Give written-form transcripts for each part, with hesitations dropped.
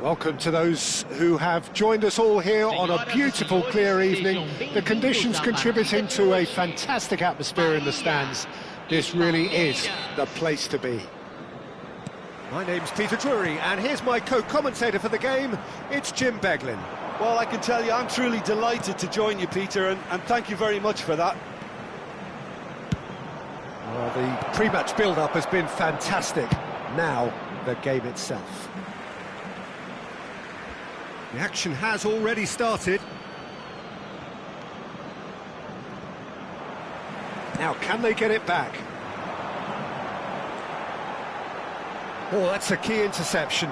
Welcome to those who have joined us all here on a beautiful, clear evening. The conditions contributing to a fantastic atmosphere in the stands. This really is the place to be. My name's Peter Drury, and here's my co-commentator for the game. It's Jim Beglin. Well, I can tell you I'm truly delighted to join you, Peter, and thank you very much for that. Well, the pre-match build-up has been fantastic. Now, the game itself. The action has already started. Now, can they get it back? Oh, that's a key interception.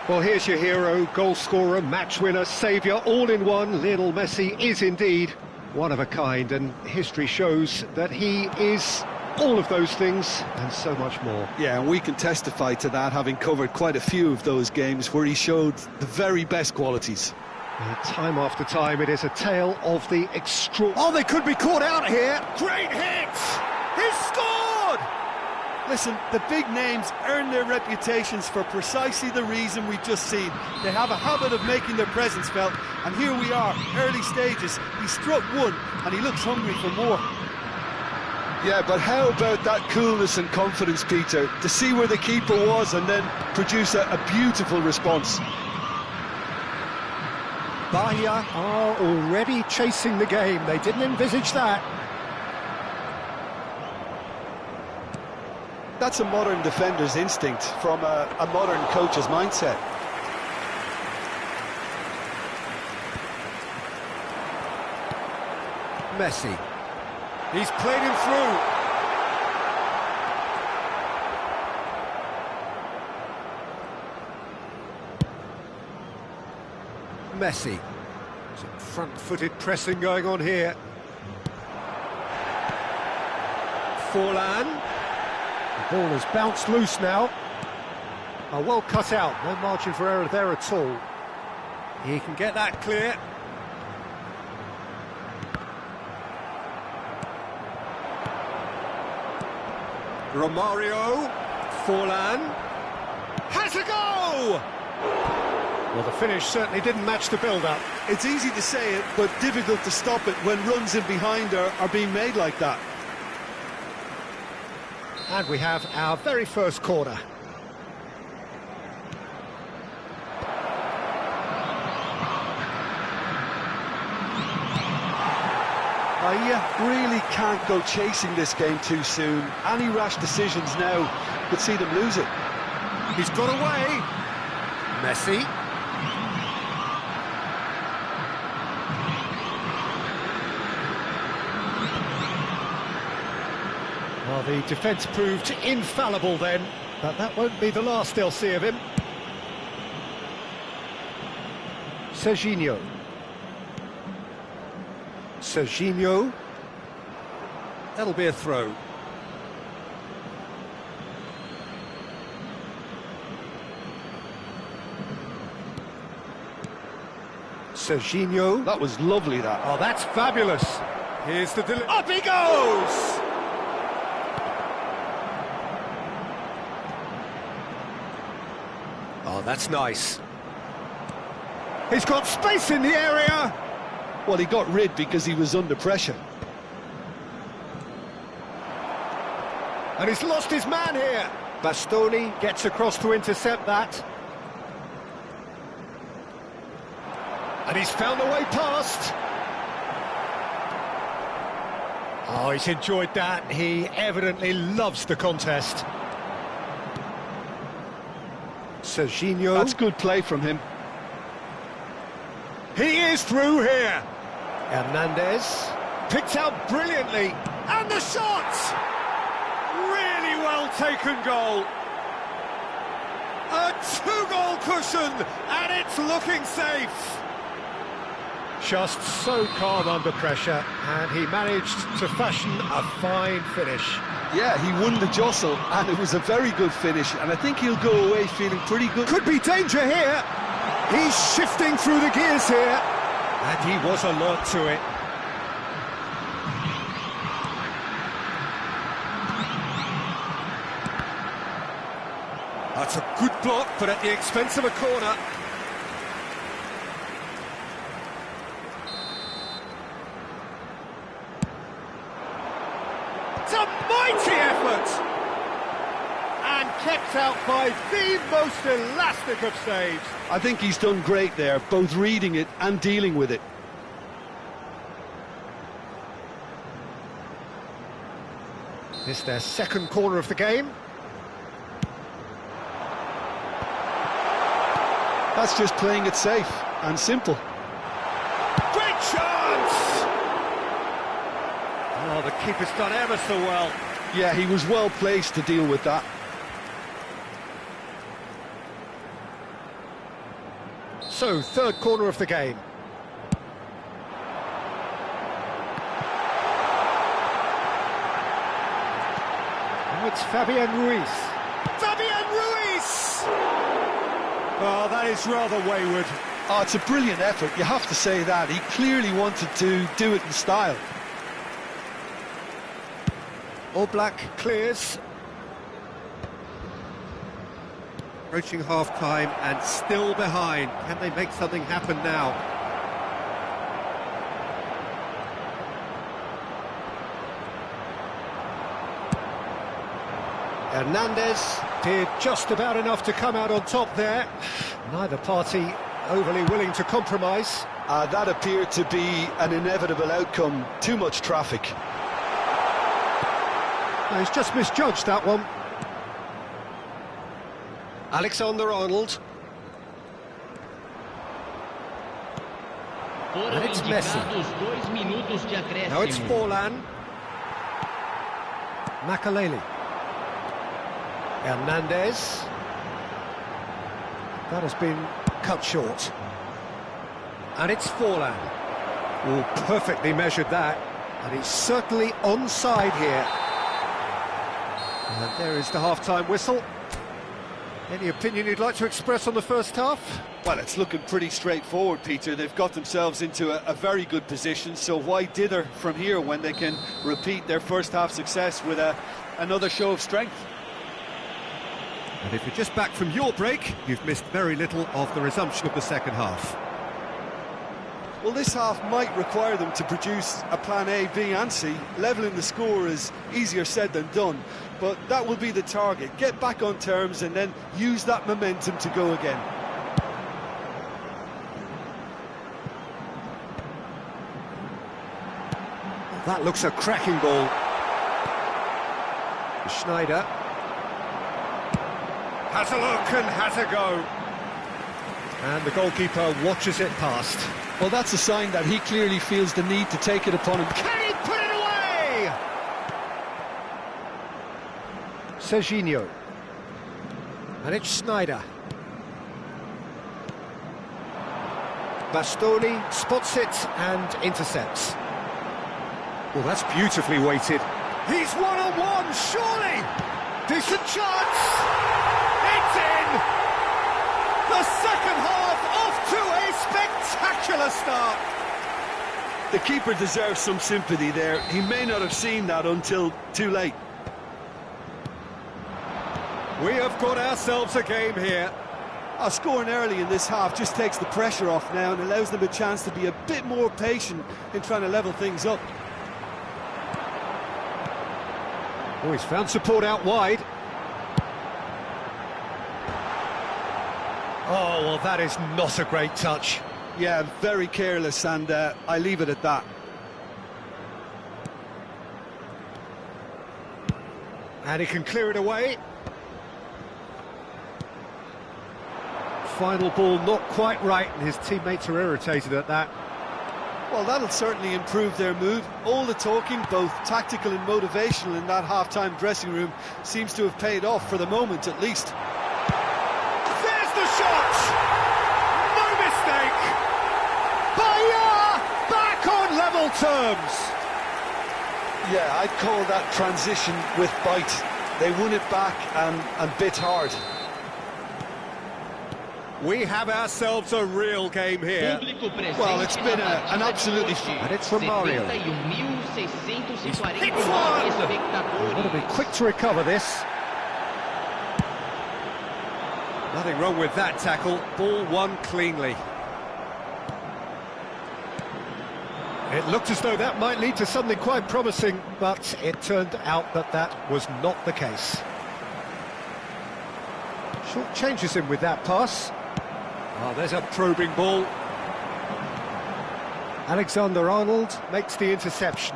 Well, here's your hero, goal scorer, match winner, saviour, all in one. Lionel Messi is indeed one of a kind, and history shows that he is all of those things and so much more. Yeah, and we can testify to that, having covered quite a few of those games where he showed the very best qualities. Time after time, it is a tale of the Oh, they could be caught out here! Great hit! He's scored! Listen, the big names earn their reputations for precisely the reason we've just seen. They have a habit of making their presence felt, and here we are, early stages. He struck one, and he looks hungry for more. Yeah, but how about that coolness and confidence, Peter, to see where the keeper was and then produce a beautiful response. Bahia are already chasing the game. They didn't envisage that. That's a modern defender's instinct from a modern coach's mindset. Messi. He's played him through. Messi. Some front-footed pressing going on here. Forlan. The ball has bounced loose now. Oh, well cut out. No margin for error there at all. He can get that clear. Romario, Forlan, has a go! Well, the finish certainly didn't match the build-up. It's easy to say it, but difficult to stop it when runs in behind are being made like that. And we have our very first corner. You really can't go chasing this game too soon. Any rash decisions now could see them lose it. He's got away. Messi. Well, the defence proved infallible then, but that won't be the last they'll see of him. Serginho. Serginho. That'll be a throw. Serginho. That was lovely, that. Oh, that's fabulous. Here's the up he goes! Oh, that's nice. He's got space in the area. Well, he got rid because he was under pressure. And he's lost his man here. Bastoni gets across to intercept that. And he's found a way past. Oh, he's enjoyed that. He evidently loves the contest. Serginho. That's good play from him. He is through here. Hernandez picked out brilliantly. And the shot! Really well taken goal. A two-goal cushion, and it's looking safe. Just so calm under pressure, and he managed to fashion a fine finish. Yeah, he won the jostle, and it was a very good finish, and I think he'll go away feeling pretty good. Could be danger here. He's shifting through the gears here, and he was alert to it. A That's a good block, but at the expense of a corner. It's a mighty effort! And kept out by the most elastic of saves. I think he's done great there, both reading it and dealing with it. It's their second corner of the game. That's just playing it safe and simple. Great chance! Oh, the keeper's done ever so well. Yeah, he was well placed to deal with that. So, third corner of the game. Oh, it's Fabian Ruiz. Fabian Ruiz! Oh, that is rather wayward. Oh, it's a brilliant effort, you have to say that. He clearly wanted to do it in style. Oblak clears. Approaching half-time and still behind. Can they make something happen now? Hernandez did just about enough to come out on top there. Neither party overly willing to compromise. That appeared to be an inevitable outcome. Too much traffic. No, he's just misjudged that one. Alexander-Arnold. And it's Messi. Now it's Forlan. Makaleli. Hernandez. That has been cut short. And it's Forlan. Oh, perfectly measured that. And he's certainly onside here. And there is the half-time whistle. Any opinion you'd like to express on the first half? Well, it's looking pretty straightforward, Peter. They've got themselves into a very good position, so why dither from here when they can repeat their first half success with another show of strength? And if you're just back from your break, you've missed very little of the resumption of the second half. Well, this half might require them to produce a plan A, B and C. Levelling the score is easier said than done, but that will be the target. Get back on terms and then use that momentum to go again. That looks a cracking ball. Schneider has a look and has a go. And the goalkeeper watches it past. Well, that's a sign that he clearly feels the need to take it upon him. Can he put it away? Serginho. And it's Schneider. Bastoni spots it and intercepts. Well, that's beautifully weighted. He's one-on-one, surely! Decent chance! It's in! The second half off to a spectacular start! The keeper deserves some sympathy there. He may not have seen that until too late. We have got ourselves a game here. Scoring early in this half just takes the pressure off now and allows them a chance to be a bit more patient in trying to level things up. Oh, he's found support out wide. Oh, well, that is not a great touch. Yeah, very careless, and I leave it at that. And he can clear it away. Final ball not quite right, and his teammates are irritated at that. Well, that'll certainly improve their mood. All the talking, both tactical and motivational, in that half-time dressing room seems to have paid off for the moment, at least. There's the shot! No mistake! Bayer back on level terms! Yeah, I'd call that transition with bite. They won it back and bit hard. We have ourselves a real game here. Well, it's been an absolutely... And it's from Mario. He's hit one! He's got to be quick to recover this. Nothing wrong with that tackle. Ball won cleanly. It looked as though that might lead to something quite promising, but it turned out that that was not the case. Short changes him with that pass. Oh, there's a probing ball. Alexander-Arnold makes the interception.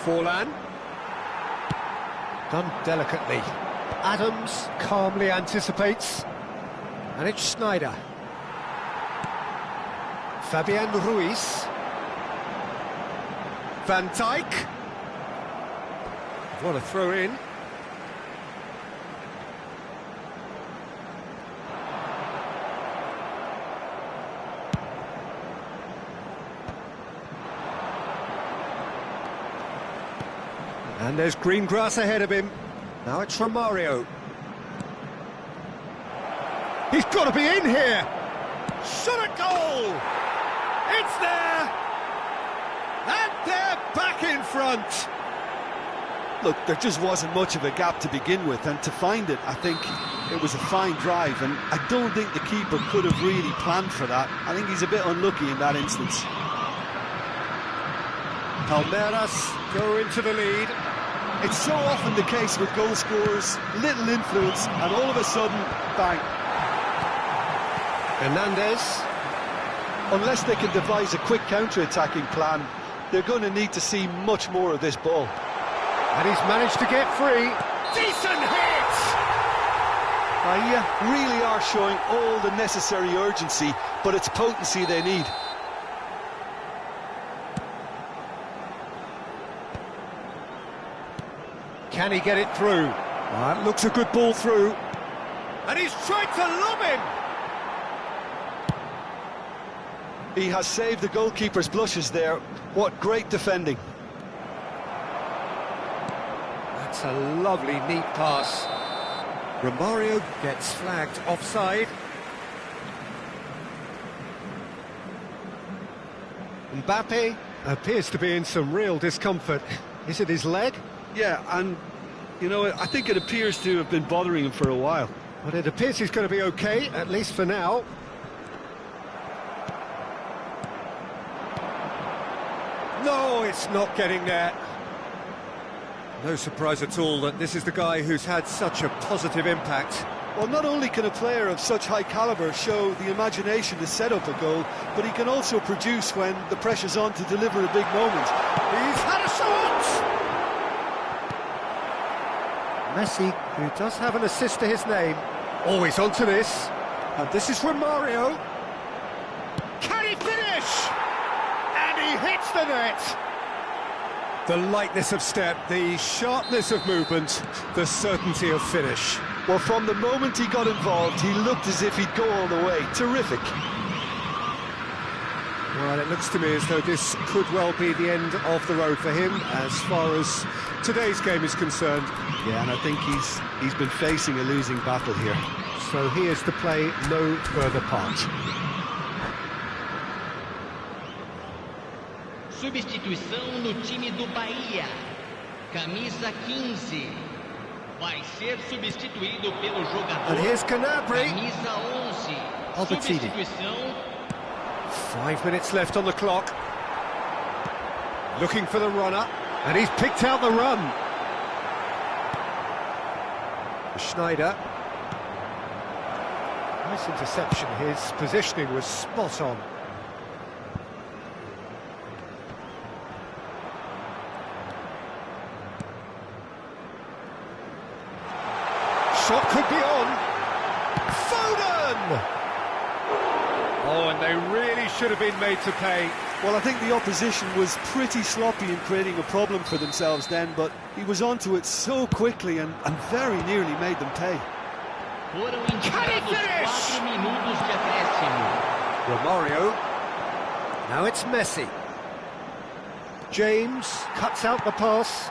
Forlan. Done delicately. Adams calmly anticipates. And it's Schneider. Fabian Ruiz. Van Dijk. What a throw in. And there's green grass ahead of him. Now it's Romario. He's got to be in here! Shot at goal! It's there! And they're back in front! Look, there just wasn't much of a gap to begin with, and to find it, I think it was a fine drive, and I don't think the keeper could have really planned for that. I think he's a bit unlucky in that instance. Palmeiras go into the lead. It's so often the case with goal scorers, little influence, and all of a sudden, bang. Hernandez. Unless they can devise a quick counter-attacking plan, they're going to need to see much more of this ball. And he's managed to get free. Decent hit! Yeah, really are showing all the necessary urgency, but it's potency they need. Can he get it through? That looks a good ball through. And he's tried to lob him! He has saved the goalkeeper's blushes there. What great defending. That's a lovely, neat pass. Romario gets flagged offside. Mbappe appears to be in some real discomfort. Is it his leg? Yeah, and, you know, I think it appears to have been bothering him for a while. But it appears he's going to be okay, at least for now. No, it's not getting there. No surprise at all that this is the guy who's had such a positive impact. Well, not only can a player of such high calibre show the imagination to set up a goal, but he can also produce when the pressure's on to deliver a big moment. He's had a shot! Messi, who does have an assist to his name, always onto this. And this is Romario. Can he finish? And he hits the net. The lightness of step, the sharpness of movement, the certainty of finish. Well, from the moment he got involved, he looked as if he'd go all the way. Terrific. Well, it looks to me as though this could well be the end of the road for him as far as today's game is concerned. Yeah, and I think he's been facing a losing battle here. So he is to play no further part. Substituição no time do Bahia. Camisa 15. Vai ser substituído pelo jogador. And here's Canabria. Camisa 11. Albertini. Substituição. 5 minutes left on the clock. Looking for the runner. And he's picked out the run. Schneider. Nice interception. His positioning was spot on. Shot could be on. Foden! Oh, and they really should have been made to pay. Well, I think the opposition was pretty sloppy in creating a problem for themselves then, but he was onto it so quickly and very nearly made them pay. Foram indicados 4 minutos de acréscimo. Romario. Now it's Messi. James cuts out the pass.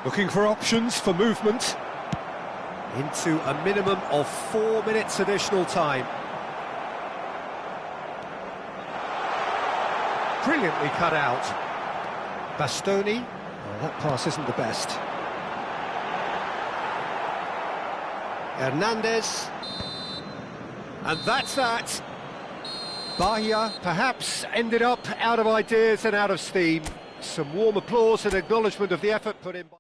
Looking for options for movement. Into a minimum of 4 minutes additional time. Brilliantly cut out. Bastoni. Well, that pass isn't the best. Hernandez. And that's that. Bahia perhaps ended up out of ideas and out of steam. Some warm applause and acknowledgement of the effort put in by...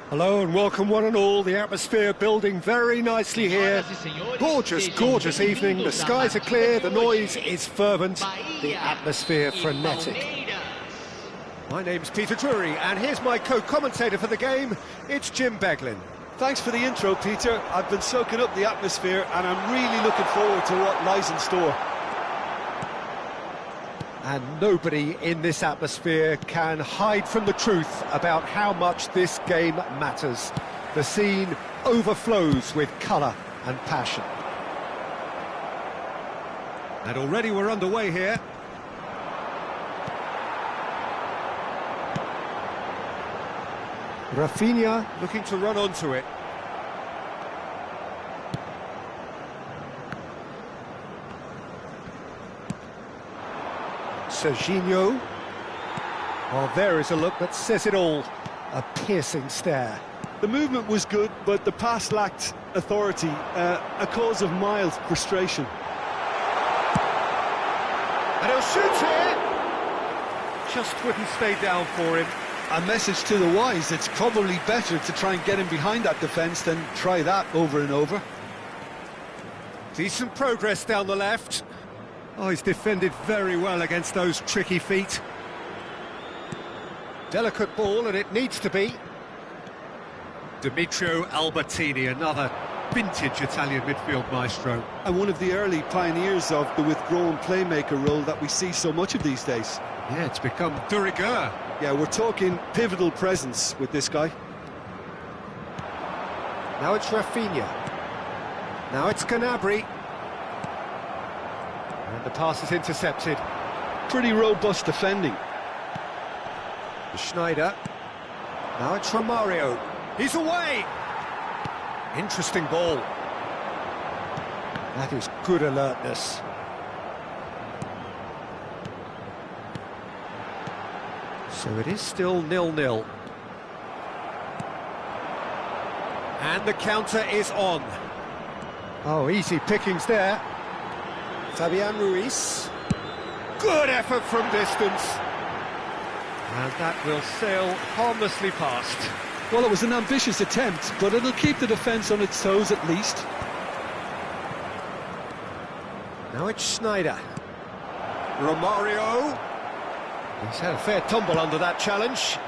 Hello and welcome one and all, the atmosphere building very nicely here. Gorgeous, gorgeous evening, the skies are clear, the noise is fervent, the atmosphere frenetic. My name's Peter Drury and here's my co-commentator for the game, it's Jim Beglin. Thanks for the intro, Peter. I've been soaking up the atmosphere and I'm really looking forward to what lies in store. And nobody in this atmosphere can hide from the truth about how much this game matters. The scene overflows with colour and passion. And already we're underway here. Rafinha looking to run onto it. Serginho. Well, there is a look that says it all. A piercing stare. The movement was good, but the pass lacked authority, a cause of mild frustration. And he'll shoot here. Just wouldn't stay down for him. A message to the wise, it's probably better to try and get him behind that defence than try that over and over. Decent progress down the left. Oh, he's defended very well against those tricky feet. Delicate ball, and it needs to be. Dimitro Albertini, another vintage Italian midfield maestro. And one of the early pioneers of the withdrawn playmaker role that we see so much of these days. Yeah, it's become de rigueur. Yeah, we're talking pivotal presence with this guy. Now it's Rafinha. Now it's Gnabry. And the pass is intercepted. Pretty robust defending. Schneider. Now it's Romario. He's away! Interesting ball. That is good alertness. So it is still 0-0. And the counter is on. Oh, easy pickings there. Fabian Ruiz. Good effort from distance. And that will sail harmlessly past. Well, it was an ambitious attempt, but it'll keep the defence on its toes at least. Now it's Schneider. Romario. He's had a fair tumble under that challenge.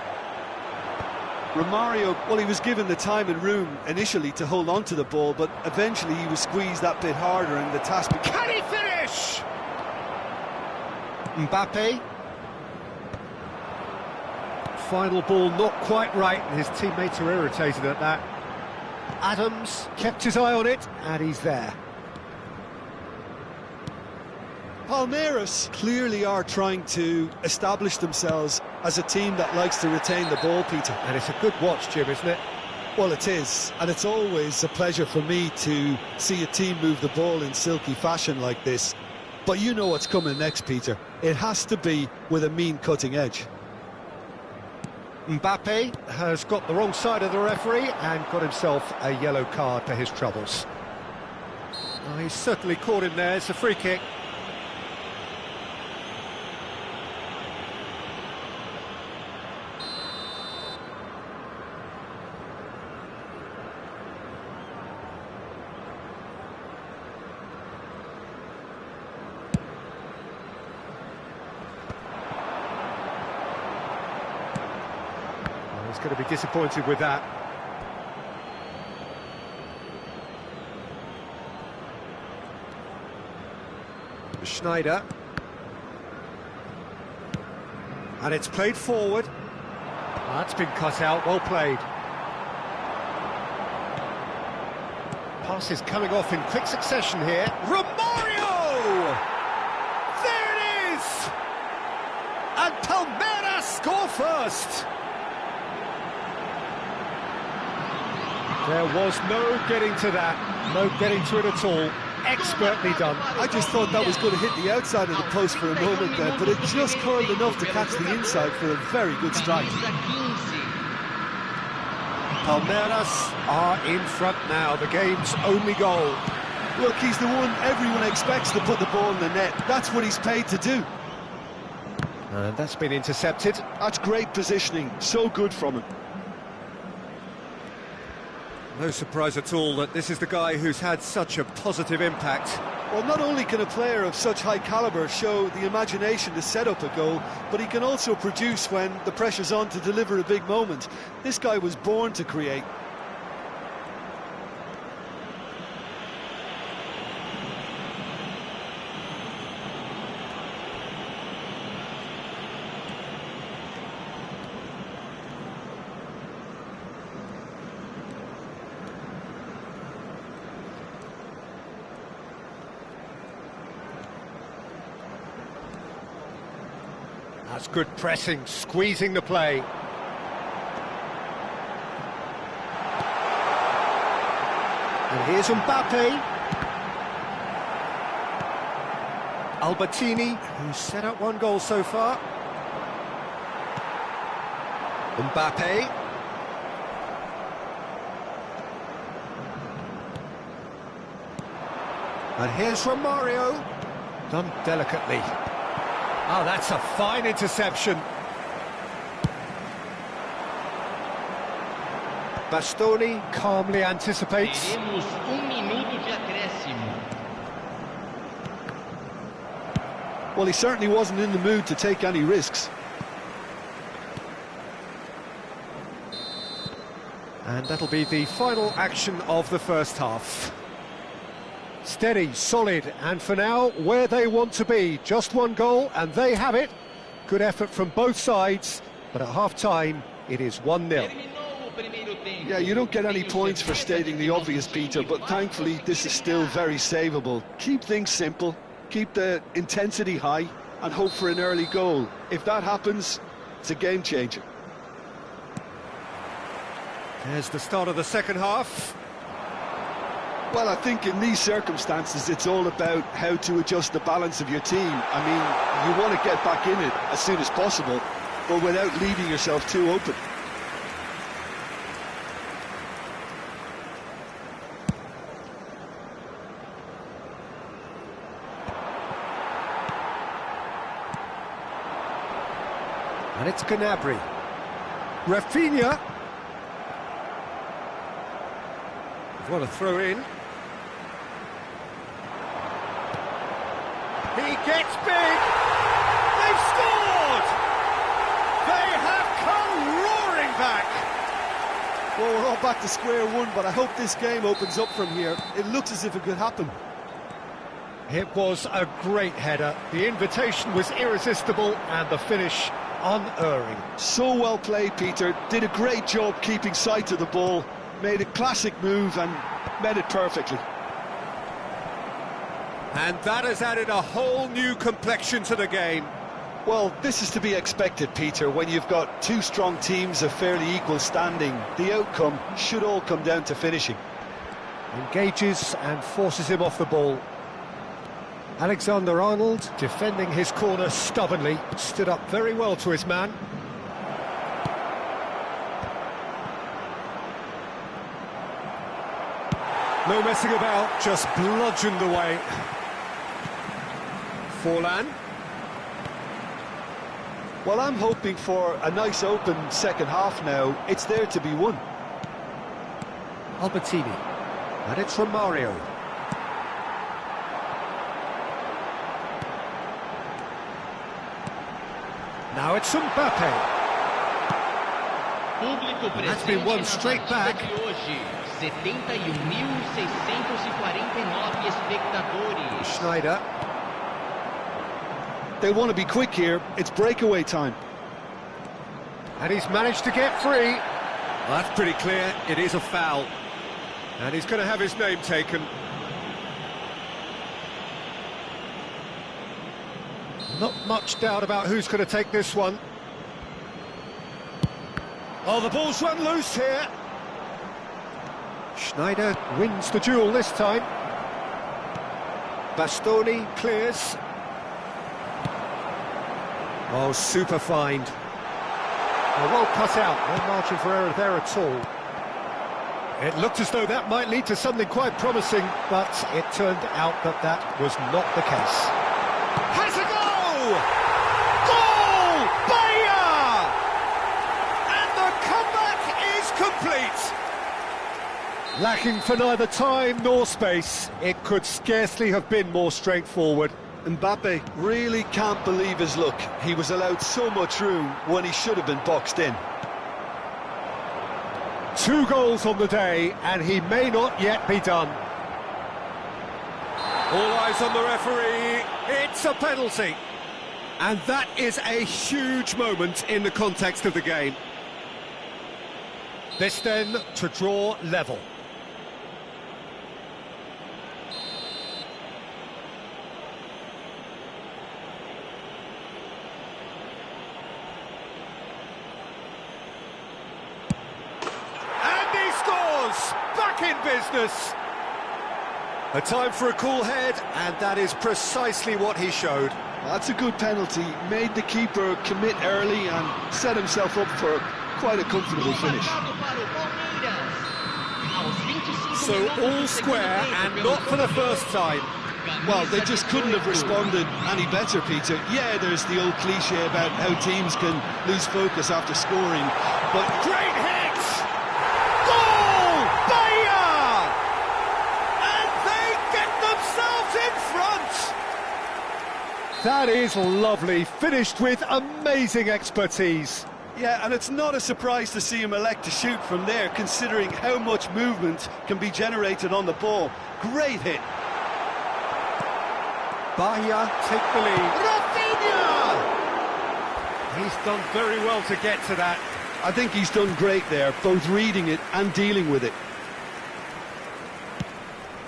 Romario, well, he was given the time and room initially to hold on to the ball, but eventually he was squeezed that bit harder and the task... Can he finish? Mbappe. Final ball not quite right, and his teammates are irritated at that. Adams kept his eye on it, and he's there. Palmeiras clearly are trying to establish themselves as a team that likes to retain the ball, Peter. And it's a good watch, Jim, isn't it? Well, it is, and it's always a pleasure for me to see a team move the ball in silky fashion like this. But you know what's coming next, Peter. It has to be with a mean cutting edge. Mbappe has got the wrong side of the referee and got himself a yellow card for his troubles. Oh, he's certainly caught him there. It's a free kick. He's going to be disappointed with that. Schneider. And it's played forward. That's been cut out, well played. Pass is coming off in quick succession here. Romario! There it is! And Palmeiras score first! There was no getting to that, no getting to it at all. Expertly done. I just thought that was going to hit the outside of the post for a moment there, but it just curled enough to catch the inside for a very good strike. Palmeiras are in front now, the game's only goal. Look, he's the one everyone expects to put the ball in the net. That's what he's paid to do. And that's been intercepted. That's great positioning, so good from him. No surprise at all that this is the guy who's had such a positive impact. Well, not only can a player of such high calibre show the imagination to set up a goal, but he can also produce when the pressure's on to deliver a big moment. This guy was born to create. That's good pressing, squeezing the play. And here's Mbappe. Albertini, who's set up one goal so far. Mbappe. And here's Romario. Done delicately. Oh, that's a fine interception. Bastoni calmly anticipates. Teremos minuto de acréscimo. Well, he certainly wasn't in the mood to take any risks. And that'll be the final action of the first half. Steady, solid, and for now, where they want to be. Just one goal, and they have it. Good effort from both sides, but at half-time, it is 1-0. Yeah, you don't get any points for stating the obvious, Peter, but thankfully this is still very savable. Keep things simple, keep the intensity high, and hope for an early goal. If that happens, it's a game changer. There's the start of the second half. Well, I think in these circumstances, it's all about how to adjust the balance of your team. I mean, you want to get back in it as soon as possible, but without leaving yourself too open. And it's Gnabry. Rafinha. What a throw in. He gets big. They've scored! They have come roaring back. Well, we're all back to square one, but I hope this game opens up from here. It looks as if it could happen. It was a great header. The invitation was irresistible and the finish unerring. So well played, Peter. Did a great job keeping sight of the ball. Made a classic move and met it perfectly. And that has added a whole new complexion to the game. Well, this is to be expected, Peter, when you've got two strong teams of fairly equal standing. The outcome should all come down to finishing. Engages and forces him off the ball. Alexander-Arnold, defending his corner stubbornly, stood up very well to his man. No messing about, just bludgeoned away. Forlan. Well, I'm hoping for a nice open second half now. It's there to be won. Albertini. And it's from Mario. Now it's Mbappe. That's been won straight back. 71.649 espectadores. Schneider. They want to be quick here. It's breakaway time. And he's managed to get free. Well, that's pretty clear. It is a foul. And he's going to have his name taken. Not much doubt about who's going to take this one. Oh, the ball's run loose here. Schneider wins the duel this time. Bastoni clears. Oh, super find. Oh, well cut out, no margin for error there at all. It looked as though that might lead to something quite promising, but it turned out that that was not the case. Has a goal! Goal! Bora! And the comeback is complete! Lacking for neither time nor space, it could scarcely have been more straightforward. Mbappe really can't believe his luck. He was allowed so much room when he should have been boxed in. 2 goals on the day, and he may not yet be done. All eyes on the referee. It's a penalty. And that is a huge moment in the context of the game. This then to draw level. Back in business. A time for a cool head, and that is precisely what he showed. That's a good penalty. Made the keeper commit early and set himself up for quite a comfortable finish. So all square, and not for the first time. Well, they just couldn't have responded any better, Peter. Yeah, there's the old cliche about how teams can lose focus after scoring, but great hit! Goal! Bora! And they get themselves in front! That is lovely, finished with amazing expertise. Yeah, and it's not a surprise to see him elect to shoot from there, considering how much movement can be generated on the ball. Great hit. Bahia take the lead. Rafinha! He's done very well to get to that. I think he's done great there, both reading it and dealing with it.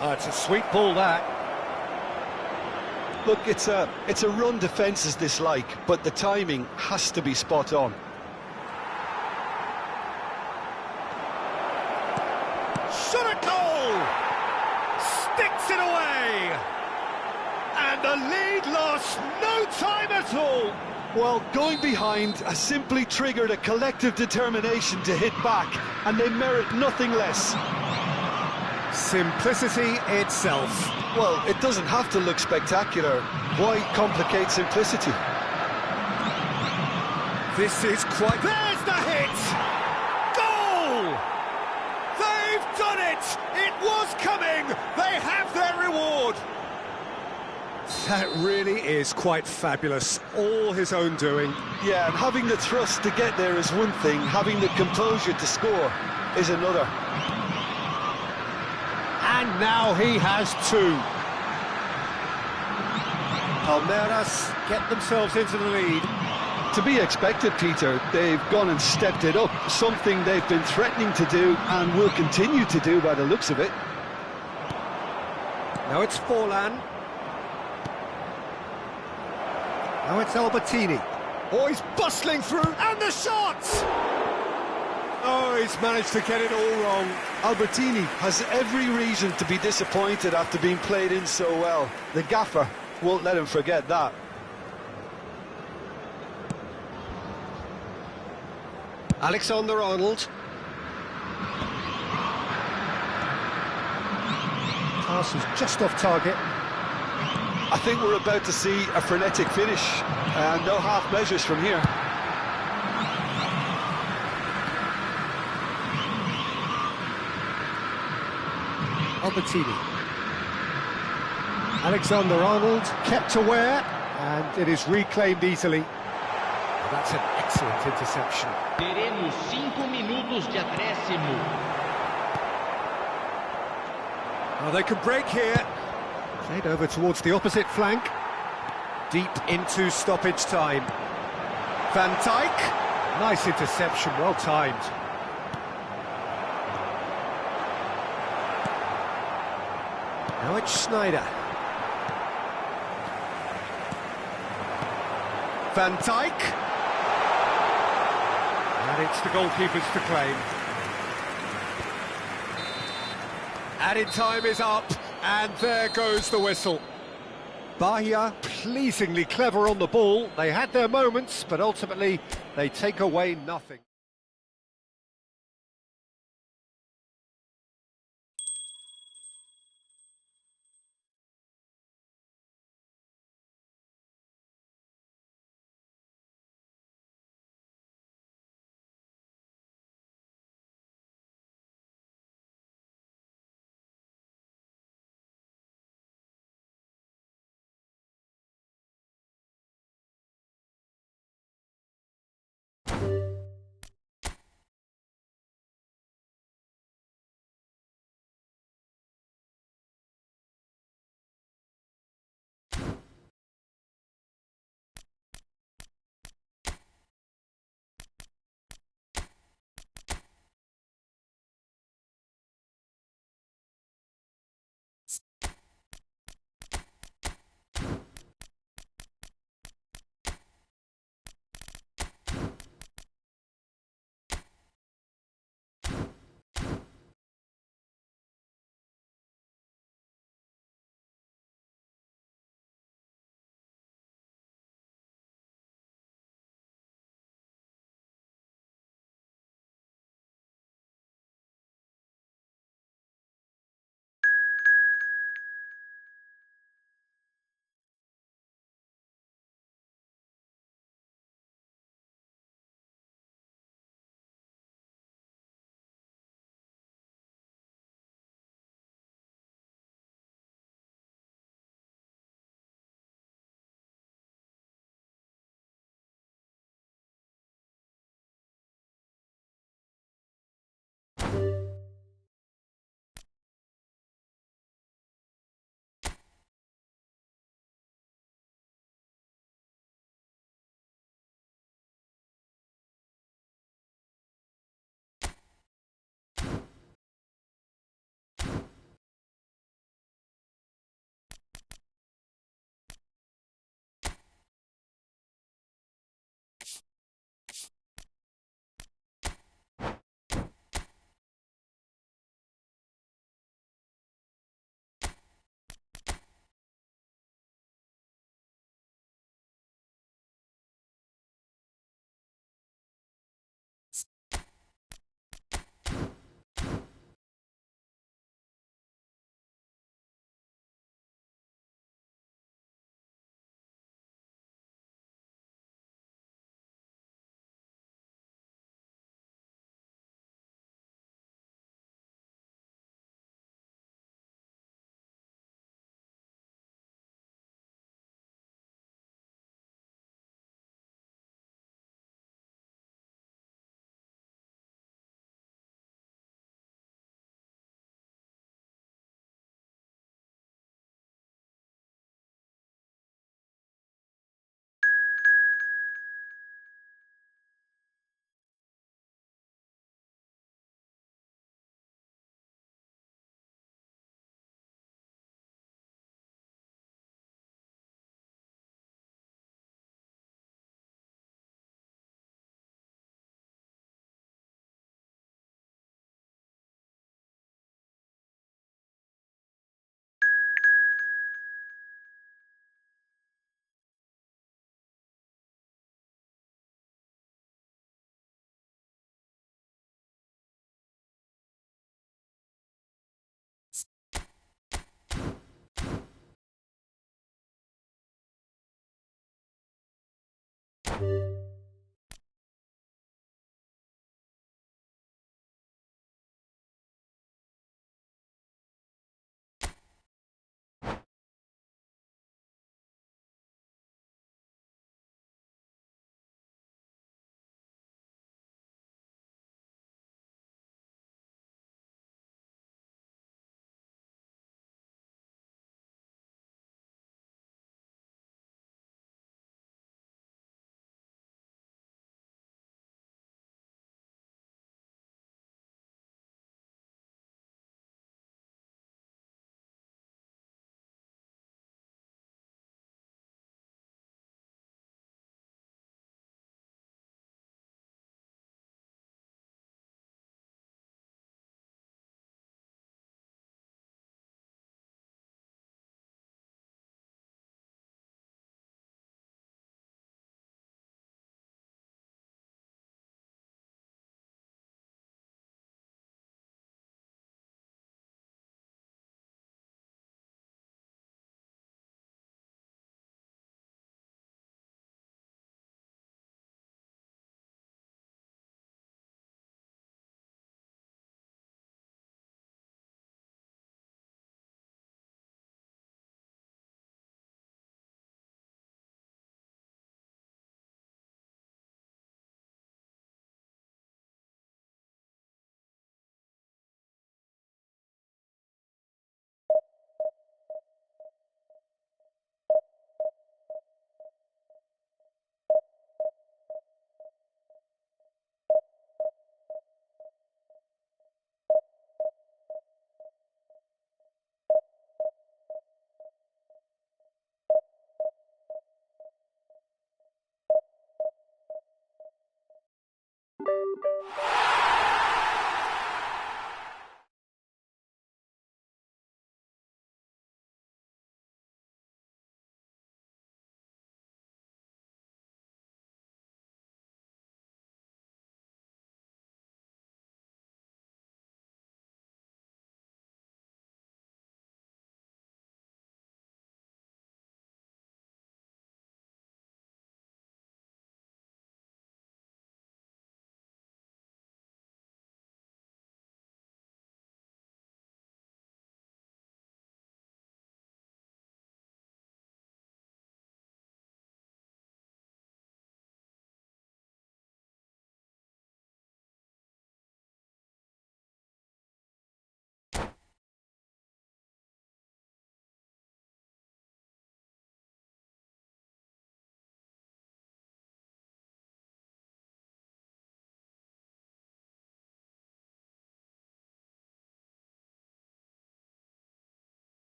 It's a sweet ball, that. Look, it's a run defences dislike, but the timing has to be spot on. Shot at goal! Sticks it away! And the lead lost no time at all! Well, going behind has simply triggered a collective determination to hit back, and they merit nothing less. Simplicity itself. Well, it doesn't have to look spectacular. Why complicate simplicity? This is quite... There's the hit! Goal! They've done it! It was coming! They have their reward! That really is quite fabulous. All his own doing. Yeah, and having the thrust to get there is one thing, having the composure to score is another. And now he has two. Palmeiras get themselves into the lead. To be expected, Peter. They've gone and stepped it up, something they've been threatening to do and will continue to do by the looks of it. Now it's Forlan. Now it's Albertini. Oh, he's bustling through, and the shots! Oh, he's managed to get it all wrong. Albertini has every reason to be disappointed after being played in so well. The gaffer won't let him forget that. Alexander-Arnold. Pass is just off target. I think we're about to see a frenetic finish, and no half measures from here. Albertini. Alexander-Arnold kept aware, and it is reclaimed easily. That's an excellent interception. Teremos 5 minutos de acréscimo. Well, they could break here. Played over towards the opposite flank. Deep into stoppage time. Van Dijk. Nice interception, well timed. Now it's Schneider. Van Dijk. And it's the goalkeepers to claim. Added time is up, and there goes the whistle. Bahia pleasingly clever on the ball. They had their moments, but ultimately they take away nothing.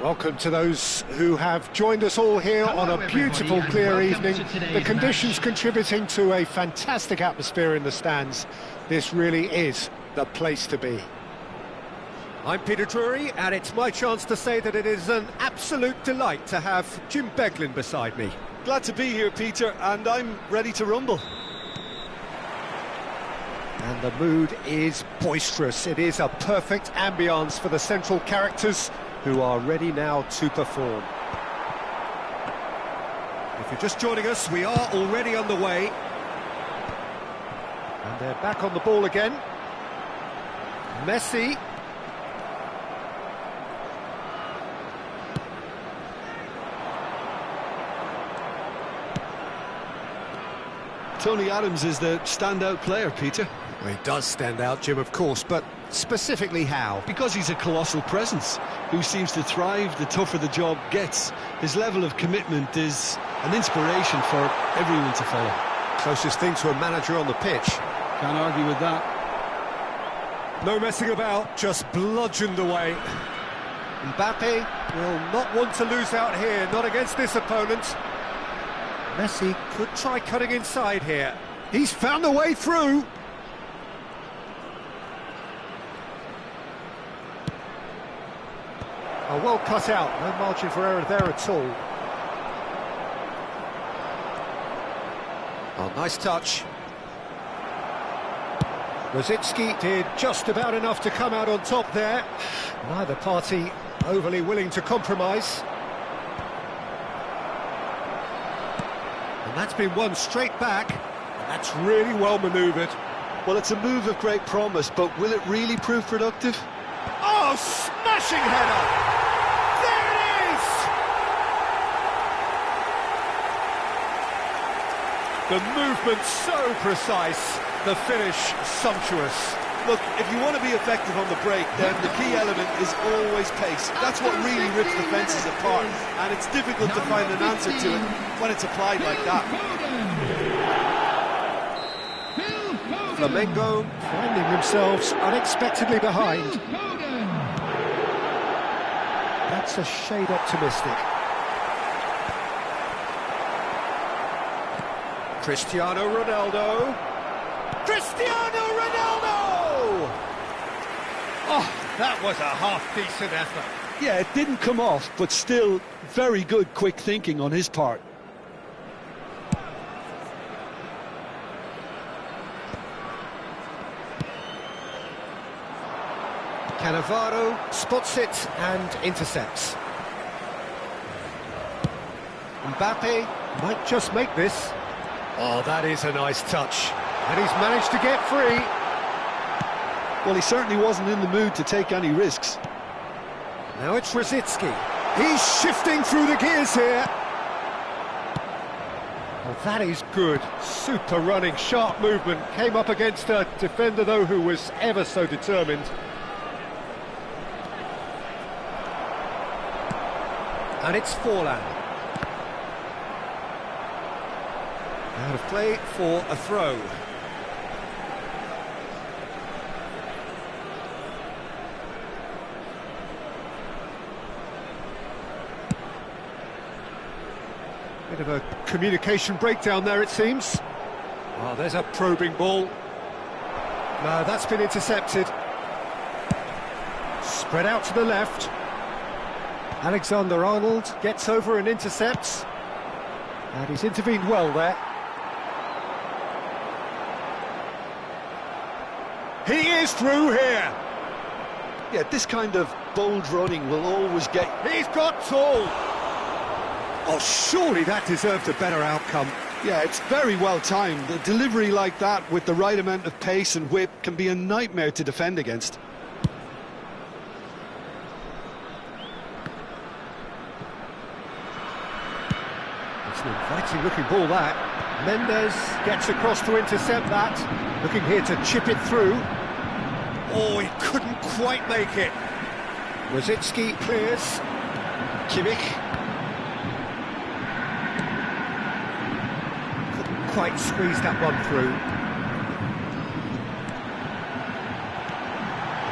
Welcome to those who have joined us all here on a beautiful, clear evening. The conditions contributing to a fantastic atmosphere in the stands. This really is the place to be. I'm Peter Drury, and it's my chance to say that it is an absolute delight to have Jim Beglin beside me. Glad to be here, Peter, and I'm ready to rumble. And the mood is boisterous. It is a perfect ambience for the central characters who are ready now to perform. If you're just joining us, we are already on the way. And they're back on the ball again. Messi. Tony Adams is the standout player, Peter. Well, he does stand out, Jim, of course, but specifically how? Because he's a colossal presence who seems to thrive the tougher the job gets. His level of commitment is an inspiration for everyone to follow. Closest thing to a manager on the pitch. Can't argue with that. No messing about, just bludgeoned away. Mbappe will not want to lose out here, not against this opponent. Messi could try cutting inside here. He's found a way through. Oh, well cut out, no margin for error there at all. Oh, nice touch. Rosicki did just about enough to come out on top there. Neither party overly willing to compromise. And that's been won straight back. And that's really well manoeuvred. Well, it's a move of great promise, but will it really prove productive? Oh, smashing header! There it is! The movement so precise, the finish sumptuous. Look, if you want to be effective on the break, then the key element is always pace. That's what really rips defences apart, and it's difficult to find an answer to it when it's applied like that. Flamengo finding themselves unexpectedly behind. That's a shade optimistic. Cristiano Ronaldo. Cristiano Ronaldo! Oh, that was a half-decent effort. Yeah, it didn't come off, but still very good quick thinking on his part. Cannavaro spots it and intercepts. Mbappe might just make this. Oh, that is a nice touch. And he's managed to get free. Well, he certainly wasn't in the mood to take any risks. Now it's Rosicki. He's shifting through the gears here. Oh, that is good. Super running, sharp movement. Came up against a defender, though, who was ever so determined. And it's Forlan. Out of play for a throw. Bit of a communication breakdown there, it seems. Oh, there's a probing ball. No, that's been intercepted. Spread out to the left. Alexander-Arnold gets over and intercepts. And he's intervened well there. He is through here. Yeah, this kind of bold running will always get... He's got tall. Oh, surely that deserved a better outcome. Yeah, it's very well timed. A delivery like that with the right amount of pace and whip can be a nightmare to defend against. It's an inviting looking ball, that. Mendes gets across to intercept that. Looking here to chip it through. Oh, he couldn't quite make it. Rosicki clears. Kimmich. Couldn't quite squeeze that one through.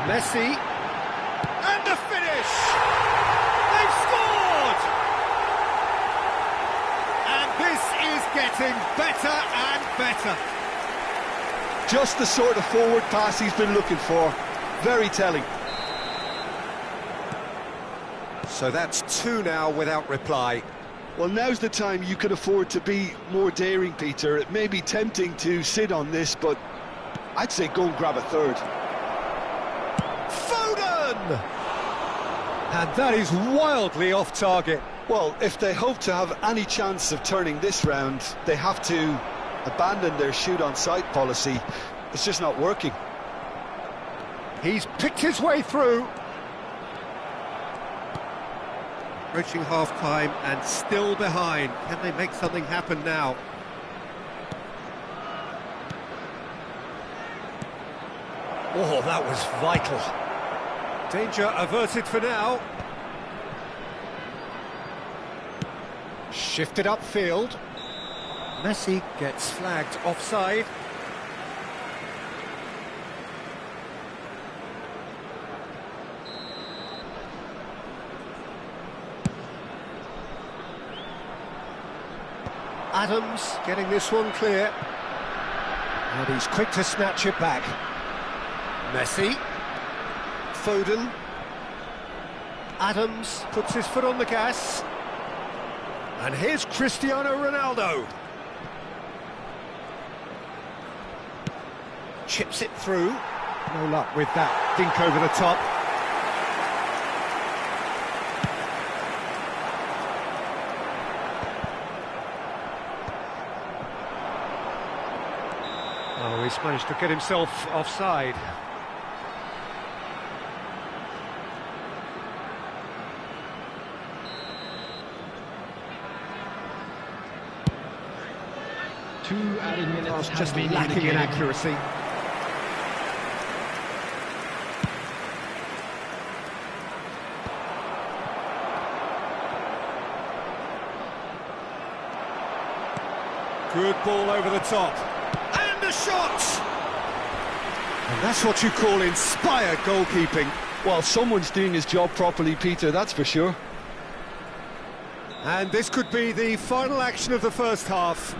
Messi. And the finish! They've getting better and better. Just the sort of forward pass he's been looking for. Very telling. So that's 2 now without reply. Well, now's the time you could afford to be more daring, Peter. It may be tempting to sit on this, but I'd say go and grab a third. Foden! And that is wildly off target. Well, if they hope to have any chance of turning this round, they have to abandon their shoot-on-sight policy. It's just not working. He's picked his way through. Approaching half-time and still behind. Can they make something happen now? Oh, that was vital. Danger averted for now. Shifted upfield. Messi gets flagged offside. Adams getting this one clear. And he's quick to snatch it back. Messi. Foden. Adams puts his foot on the gas. And here's Cristiano Ronaldo. Chips it through. No luck with that dink over the top. Oh, he's managed to get himself offside. Two added minutes Just lacking in accuracy. Good ball over the top. And a shot! And that's what you call inspired goalkeeping. Well, someone's doing his job properly, Peter, that's for sure. And this could be the final action of the first half.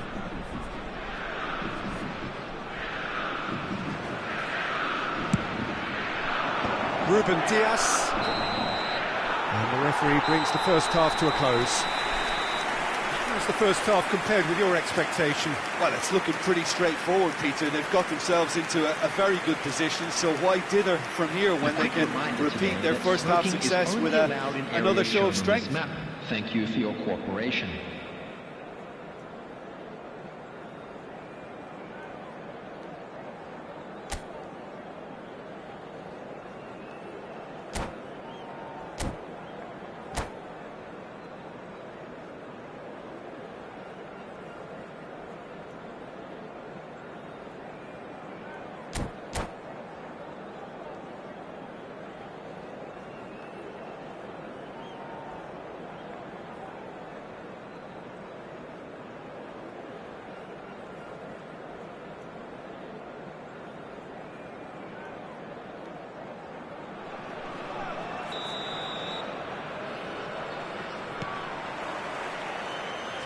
Ruben Dias. And the referee brings the first half to a close. How's the first half compared with your expectation? Well, it's looking pretty straightforward, Peter. They've got themselves into a very good position, so why dither from here when they can repeat their first half success with another show of strength? Thank you for your cooperation.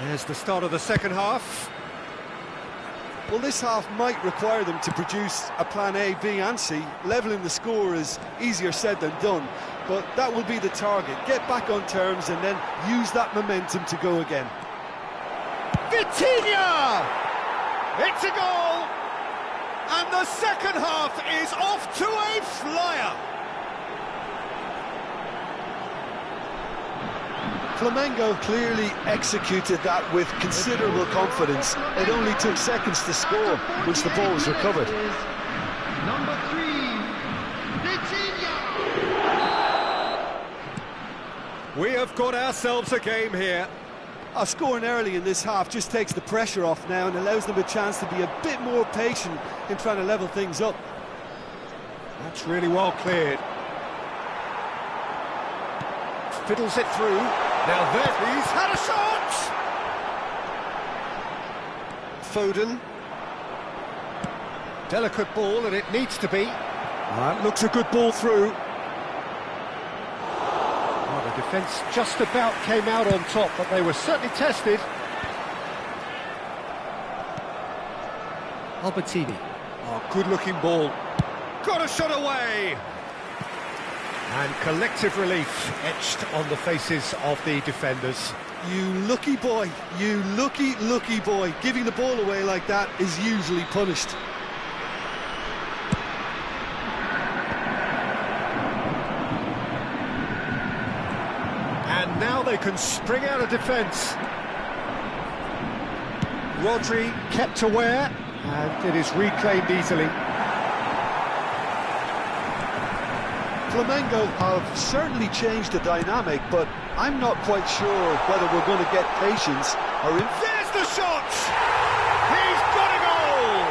There's the start of the second half. Well, this half might require them to produce a plan A, B and C. Levelling the score is easier said than done, but that will be the target. Get back on terms and then use that momentum to go again. Vitinha! It's a goal! And the second half is off to a flyer! Flamengo clearly executed that with considerable confidence. It only took seconds to score once the ball was recovered. Number 3, Vitinha! We have got ourselves a game here. Scoring early in this half just takes the pressure off now and allows them a chance to be a bit more patient in trying to level things up. That's really well cleared. Fiddles it through. Now there, he's had a shot! Foden. Delicate ball, and it needs to be. That looks a good ball through. Well, the defence just about came out on top, but they were certainly tested. Albertini. Oh, good-looking ball. Got a shot away! And collective relief etched on the faces of the defenders. You lucky boy, you lucky, lucky boy. Giving the ball away like that is usually punished. And now they can spring out of defence. Rodri kept aware, and it is reclaimed easily. Flamengo have certainly changed the dynamic, but I'm not quite sure whether we're going to get patience or... There's the shot! He's got a goal!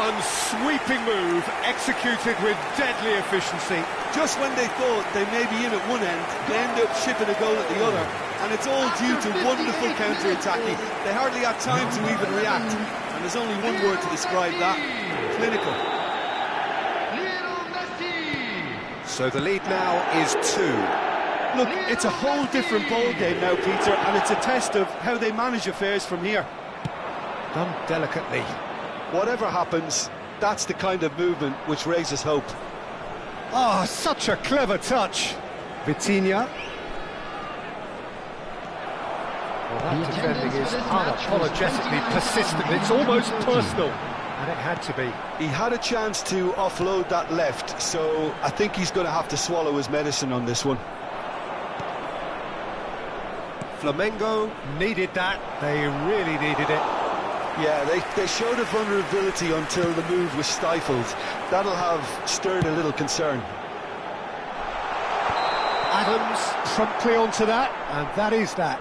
One sweeping move, executed with deadly efficiency. Just when they thought they may be in at one end, they end up shipping a goal at the other, and it's all due to wonderful counter-attacking. They hardly have time to even react, and there's only one word to describe that: clinical. So the lead now is 2. Look, it's a whole different ball game now, Peter, and it's a test of how they manage affairs from here. Done delicately. Whatever happens, that's the kind of movement which raises hope. Ah, such a clever touch. Vitinha. Well, that defending is unapologetically persistent. It's almost personal. And it had to be. He had a chance to offload that left, so I think he's going to have to swallow his medicine on this one. Flamengo needed that. They really needed it. Yeah, they showed a vulnerability until the move was stifled. That'll have stirred a little concern. Adams promptly onto that, and that is that.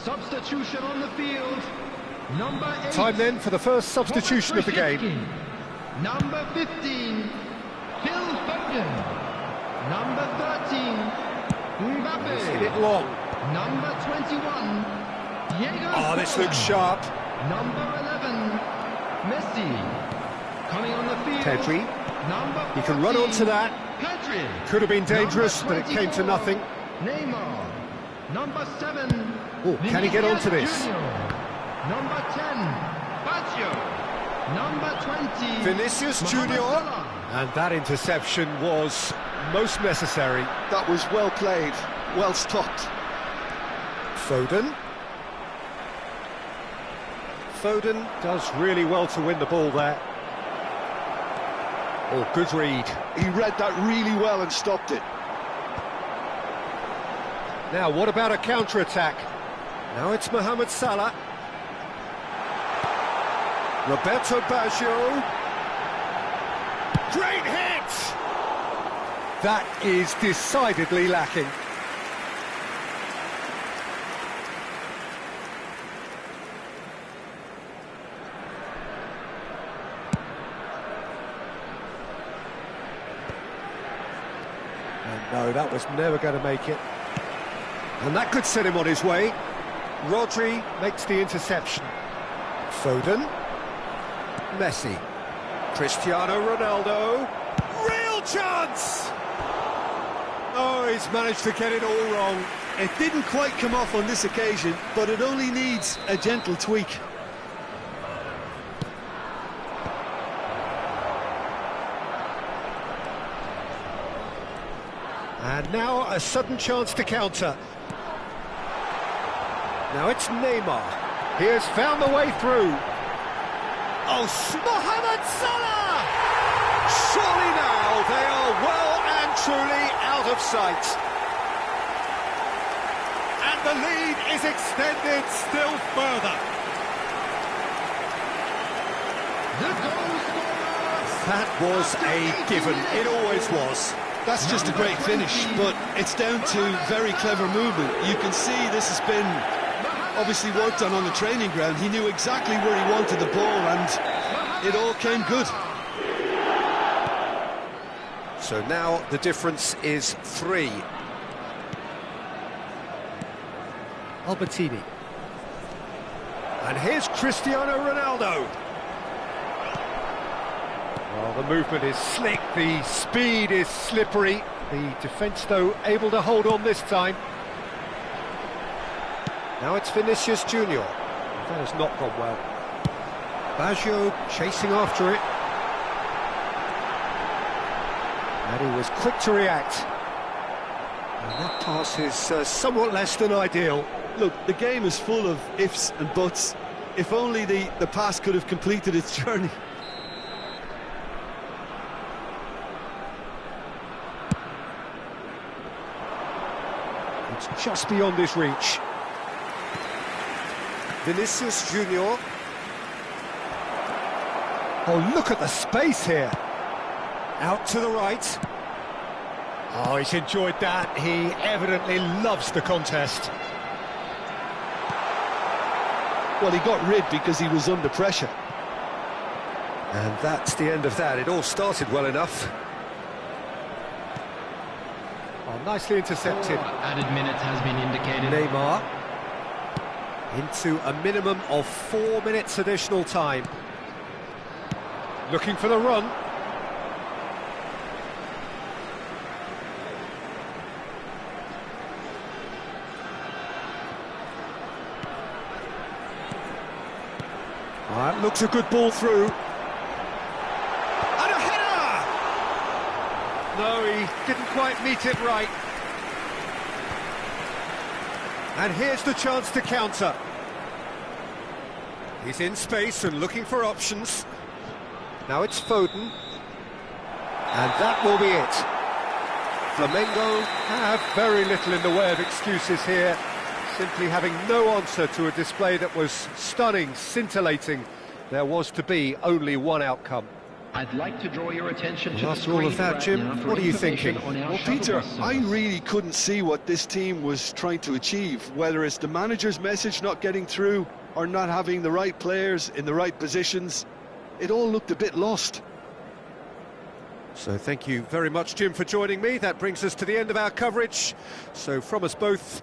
Substitution on the field. Number 8. Time then for the first substitution of the game. Number 15, Phil Foden. Number 13, Mbappe. He's hit it long. Number 21, Diego. Oh, this looks sharp. Number 11, Messi. Coming on the field. Pedri. Number 14, He can run onto that. Pedri. Could have been dangerous, but it came to nothing. Neymar. Number 7. Oh, can he get onto this? Junior. Number 10, Baggio. Number 20, Vinicius Mohamed Junior. Salah. And that interception was most necessary. That was well played, well stopped. Foden. Foden does really well to win the ball there. Oh, good read. He read that really well and stopped it. Now, what about a counter-attack? Now it's Mohamed Salah. Roberto Baggio. Great hit! That is decidedly lacking. And No, that was never going to make it. And that could set him on his way. Rodri makes the interception. Foden. Messi. Cristiano Ronaldo. Real chance! Oh, he's managed to get it all wrong. It didn't quite come off on this occasion, but it only needs a gentle tweak. And now a sudden chance to counter. Now it's Neymar. He has found the way through. Oh, Mohamed Salah! Surely now they are well and truly out of sight. And the lead is extended still further. That was a given, it always was. That's just a great finish, but it's down to very clever movement. You can see this has been obviously worked on the training ground. He knew exactly where he wanted the ball, and it all came good. So now the difference is 3. Albertini. And here's Cristiano Ronaldo. Well, the movement is slick, the speed is slippery. The defence, though, able to hold on this time. Now it's Vinicius Junior. That has not gone well. Baggio chasing after it. And he was quick to react. And that pass is somewhat less than ideal. Look, the game is full of ifs and buts. If only the pass could have completed its journey. It's just beyond his reach. Vinicius Junior. Oh, look at the space here. Out to the right. Oh, he's enjoyed that. He evidently loves the contest. Well, he got rid because he was under pressure. And that's the end of that. It all started well enough. Oh, nicely intercepted. Added minute has been indicated. Neymar. Into a minimum of 4 minutes additional time. Looking for the run. That looks a good ball through. And a header! No, he didn't quite meet it right. And here's the chance to counter. He's in space and looking for options. Now it's Foden. And that will be it. Flamengo have very little in the way of excuses here. Simply having no answer to a display that was stunning, scintillating. There was to be only one outcome. I'd like to draw your attention to after all of that, Jim, what are you thinking? Well, Peter, I really couldn't see what this team was trying to achieve, whether it's the manager's message not getting through or not having the right players in the right positions. It all looked a bit lost. So thank you very much, Jim, for joining me. That brings us to the end of our coverage. So from us both...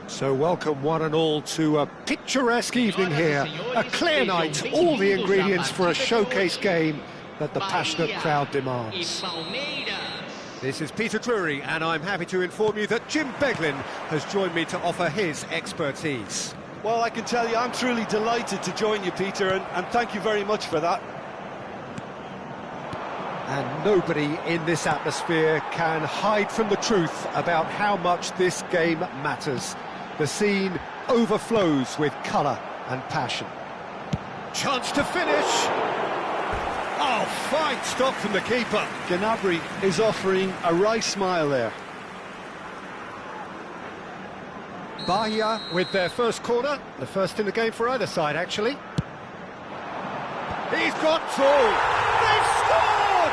So welcome one and all to a picturesque evening here, a clear night, all the ingredients for a showcase game that the passionate crowd demands. This is Peter Drury, and I'm happy to inform you that Jim Beglin has joined me to offer his expertise. Well, I can tell you I'm truly delighted to join you, Peter, and thank you very much for that. And nobody in this atmosphere can hide from the truth about how much this game matters. The scene overflows with colour and passion. Chance to finish! Oh, fine stop from the keeper. Gnabry is offering a wry smile there. Bahia with their first corner, the first in the game for either side, actually. He's got through! They've scored!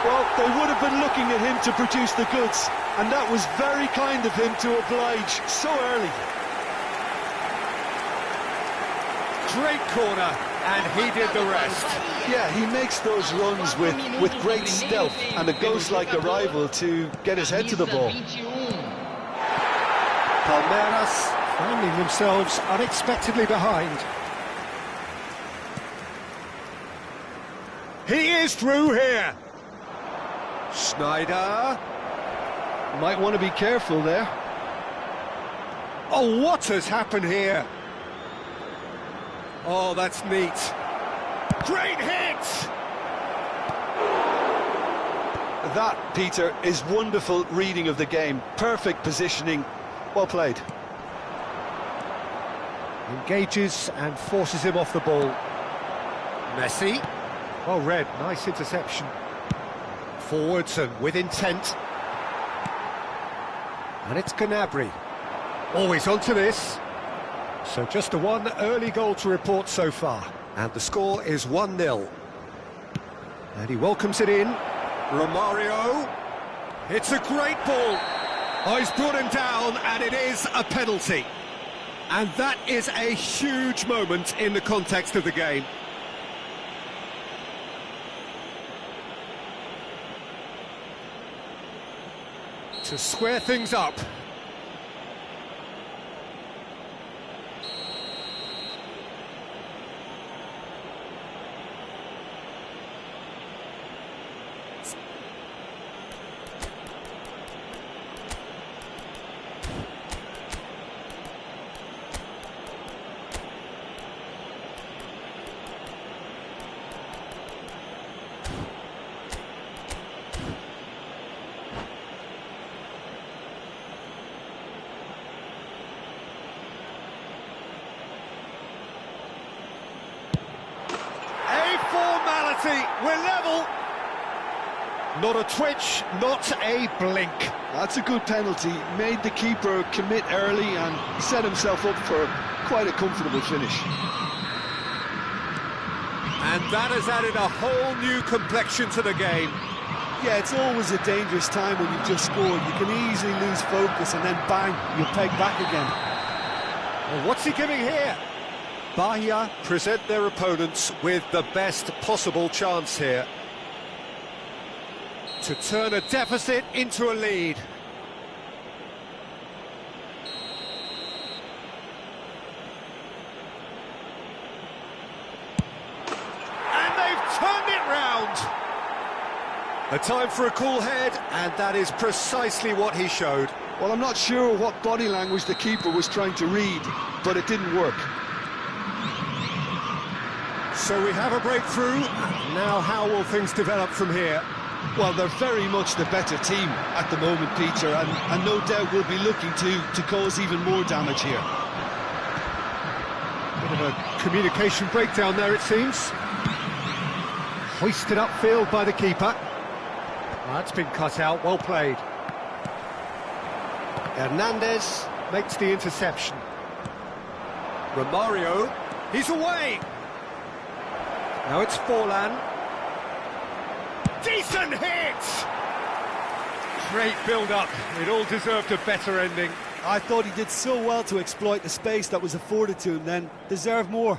Well, they would have been looking at him to produce the goods, and that was very kind of him to oblige so early. Great corner, and he did the rest. Yeah, he makes those runs with great stealth and a ghost-like arrival to get his head to the ball. Palmeiras finding themselves unexpectedly behind. He is through here. Schneider. Might want to be careful there. Oh, what has happened here? Oh, that's neat. Great hit! That, Peter, is wonderful reading of the game. Perfect positioning. Well played. Engages and forces him off the ball. Messi. Well read, nice interception. Forwards and with intent. And it's Gnabry. Always onto this. So just a one early goal to report so far. And the score is 1-0. And he welcomes it in. Romario. It's a great ball. Oh, he's brought him down, and it is a penalty. And that is a huge moment in the context of the game. To square things up. We're level. Not a twitch, not a blink. That's a good penalty. Made the keeper commit early and set himself up for quite a comfortable finish. And that has added a whole new complexion to the game. Yeah, it's always a dangerous time when you've just scored. You can easily lose focus and then bang, you peg back again. Well, what's he giving here? Bahia present their opponents with the best possible chance here to turn a deficit into a lead. And they've turned it round. A time for a cool head, and that is precisely what he showed. Well, I'm not sure what body language the keeper was trying to read, but it didn't work. So we have a breakthrough. Now how will things develop from here? Well, they're very much the better team at the moment, Peter, and no doubt will be looking to cause even more damage here. Bit of a communication breakdown there, it seems. Hoisted upfield by the keeper. That's been cut out, well played. Hernandez makes the interception. Romario, he's away! Now it's Forlan. Decent hit! Great build-up. It all deserved a better ending. I thought he did so well to exploit the space that was afforded to him then. Deserved more.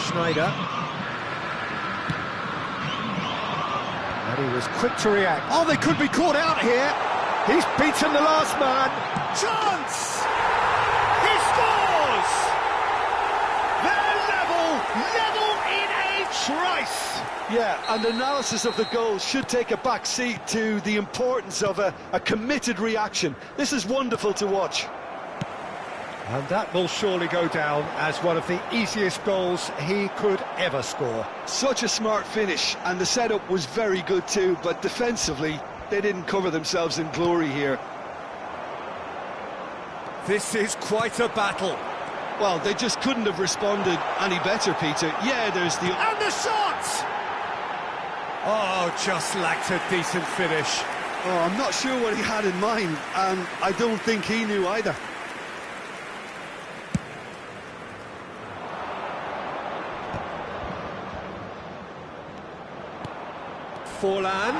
Schneider. And he was quick to react. Oh, they could be caught out here. He's beaten the last man. Chance! He scores! They're level in a trice. Yeah, and analysis of the goal should take a back seat to the importance of a committed reaction. This is wonderful to watch. And that will surely go down as one of the easiest goals he could ever score. Such a smart finish, and the setup was very good too, but defensively, they didn't cover themselves in glory here. This is quite a battle. Well, they just couldn't have responded any better, Peter. Yeah, there's the... And the shot! Oh, just lacked a decent finish. Oh, I'm not sure what he had in mind, and I don't think he knew either. Forlan.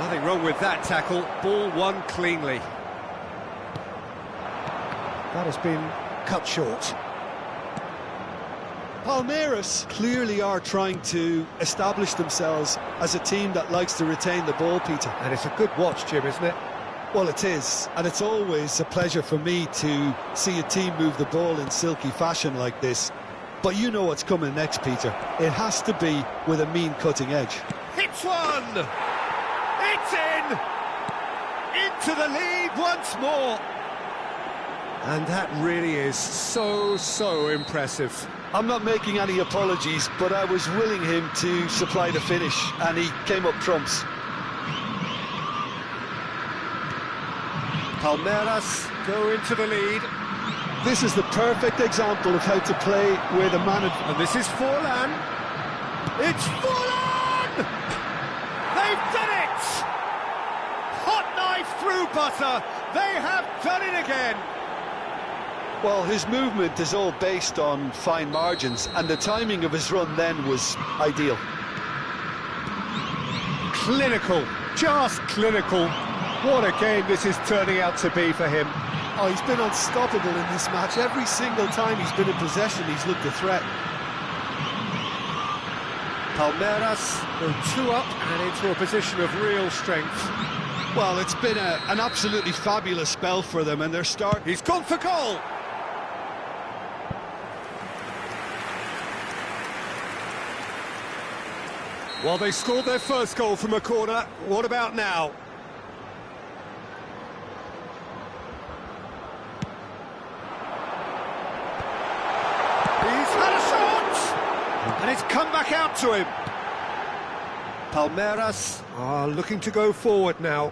Nothing wrong with that tackle. Ball won cleanly. That has been cut short. Palmeiras clearly are trying to establish themselves as a team that likes to retain the ball, Peter. And it's a good watch, Jim, isn't it? Well, it is, and it's always a pleasure for me to see a team move the ball in silky fashion like this. But you know what's coming next, Peter. It has to be with a mean cutting edge. hits one! It's in! Into the lead once more! And that really is so impressive. I'm not making any apologies, but I was willing him to supply the finish, and he came up trumps. Palmeiras go into the lead. This is the perfect example of how to play where the manager... And this is Forlan. It's Forlan! They've done it! Hot knife through butter. They have done it again. Well, his movement is all based on fine margins, and the timing of his run then was ideal. Clinical, just clinical. What a game this is turning out to be for him. Oh, he's been unstoppable in this match. Every single time he's been in possession, he's looked a threat. Palmeiras go 2 up and into a position of real strength. Well, it's been an absolutely fabulous spell for them, and their start... He's gone for goal! Well, they scored their first goal from a corner. What about now? He's had a shot! And it's come back out to him. Palmeiras are looking to go forward now.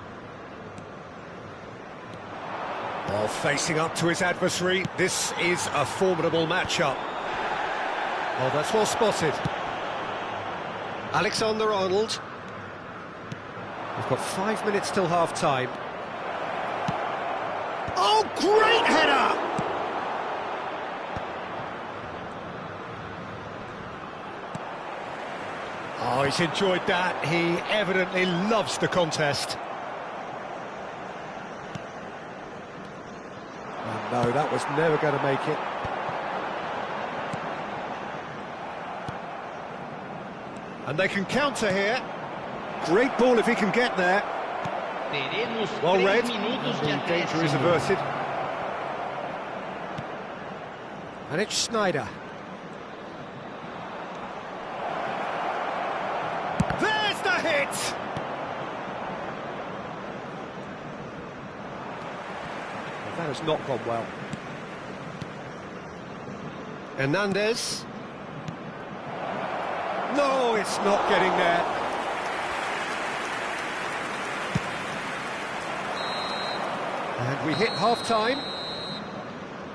While facing up to his adversary, this is a formidable matchup. Oh, that's well spotted. Alexander-Arnold. We've got 5 minutes till half-time. Oh, great header! Oh, he's enjoyed that. He evidently loves the contest. Oh, no, that was never going to make it. And they can counter here. Great ball if he can get there. Well read. The danger is averted. And it's Schneider. There's the hit! Well, that has not gone well. Hernandez. No, it's not getting there. And we hit half-time.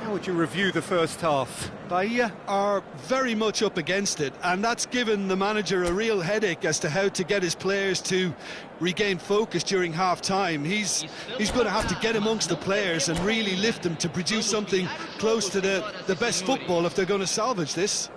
How would you review the first half? Bahia are very much up against it, and that's given the manager a real headache as to how to get his players to regain focus during half-time. He's going to have to get amongst the players and really lift them to produce something close to the best football if they're going to salvage this.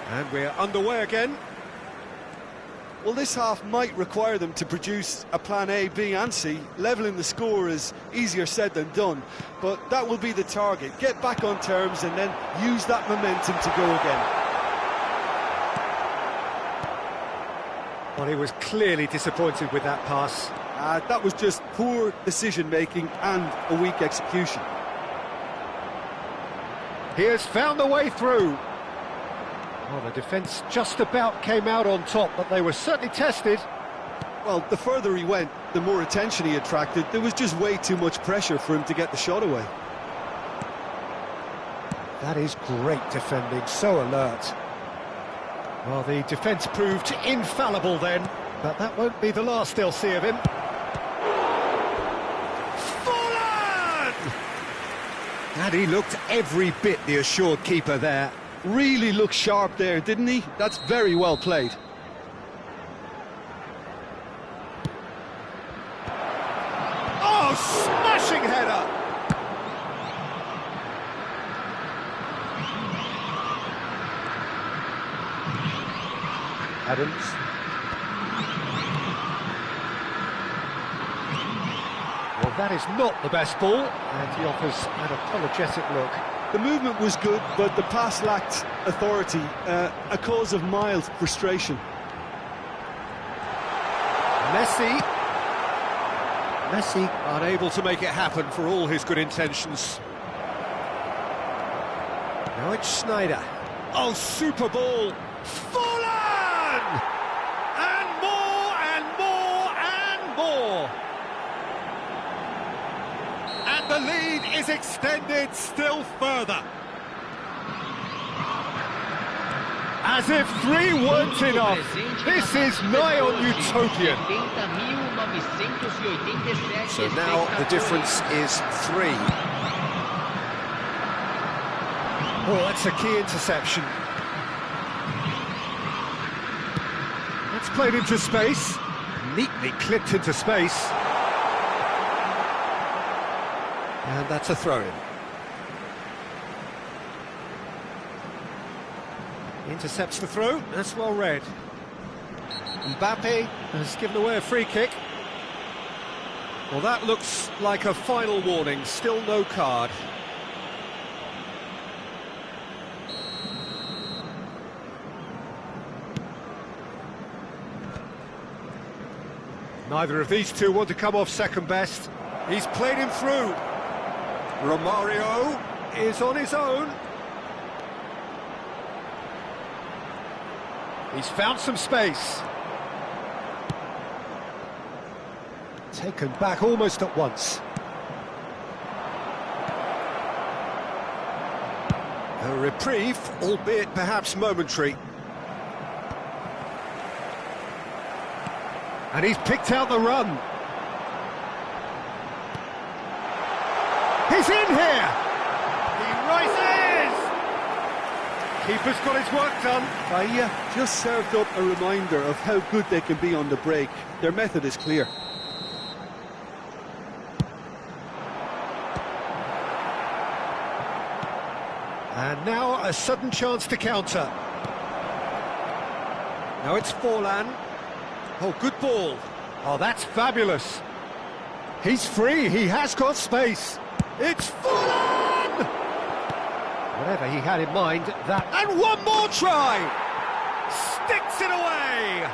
And we're underway again. Well, this half might require them to produce a plan A, B and C. Levelling the score is easier said than done, but that will be the target. Get back on terms and then use that momentum to go again. Well, he was clearly disappointed with that pass. That was just poor decision-making and a weak execution. He has found a way through. Well, the defence just about came out on top, but they were certainly tested. Well, the further he went, the more attention he attracted. There was just way too much pressure for him to get the shot away. That is great defending, so alert. Well, the defence proved infallible then, but that won't be the last they'll see of him. Forlan! And he looked every bit the assured keeper there. Really looked sharp there, didn't he? That's very well played. Oh, smashing header! Adams. Well, that is not the best ball, and he offers an apologetic look. The movement was good, but the pass lacked authority, a cause of mild frustration. Messi unable to make it happen for all his good intentions. Now it's Schneider. Oh, super ball! Fallen! And more, and more, and more! And the lead is extended still further. As if 3 weren't enough, this is nigh on utopian. So now the difference is 3. Oh, that's a key interception. That's played into space. Neatly clipped into space. And that's a throw-in. Intercepts the throw, that's well read. Mbappe has given away a free kick. Well, that looks like a final warning, still no card. Neither of these two want to come off second best. He's played him through. Romario is on his own. He's found some space. Taken back almost at once. A reprieve, albeit perhaps momentary. And he's picked out the run. He's in here! He rises! Keeper's got his work done. Bahia just served up a reminder of how good they can be on the break. Their method is clear. And now a sudden chance to counter. Now it's Forlan. Oh, good ball. Oh, that's fabulous. He's free, he has got space. It's Forlan! Whatever he had in mind, that... And one more try! Sticks it away!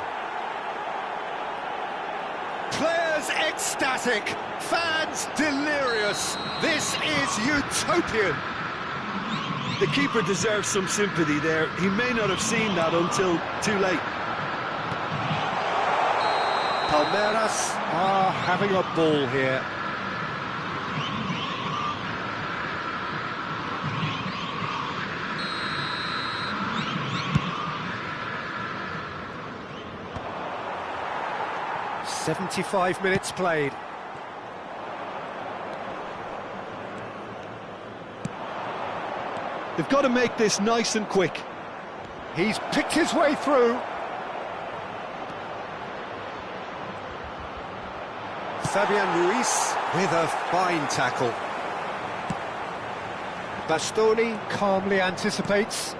Players ecstatic, fans delirious. This is utopian. The keeper deserves some sympathy there. He may not have seen that until too late. Palmeiras are having a ball here. "75 minutes played. They've got to make this nice and quick. He's picked his way through. Fabian Ruiz with a fine tackle. Bastoni calmly anticipates.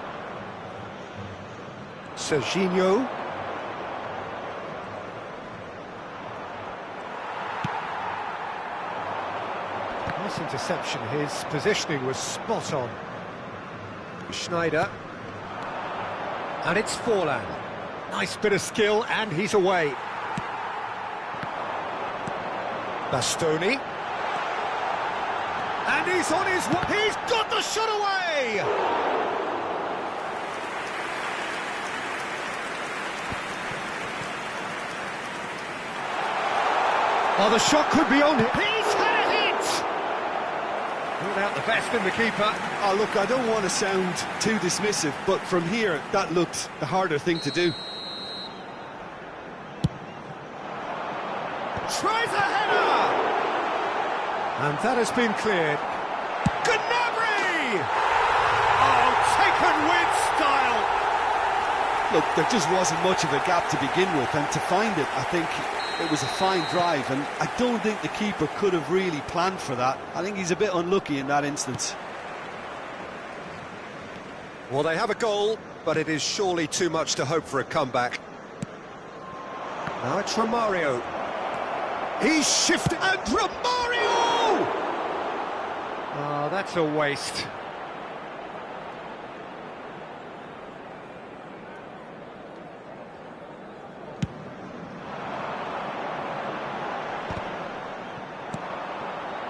Serginho. Nice interception, his positioning was spot on. Schneider. And it's Forlan. Nice bit of skill, and he's away. Bastoni. And he's on his way. He's got the shot away! Oh, the shot could be on him. He's had it! Ruled out the best in the keeper. Oh, look, I don't want to sound too dismissive, but from here, that looked the harder thing to do. Tries a header! And that has been cleared. Gnabry! Oh, taken with style! Look, there just wasn't much of a gap to begin with, and to find it, I think it was a fine drive, and I don't think the keeper could have really planned for that. I think he's a bit unlucky in that instance. Well, they have a goal, but it is surely too much to hope for a comeback. Now it's Romario. He's shifted, and Romario! that's a waste.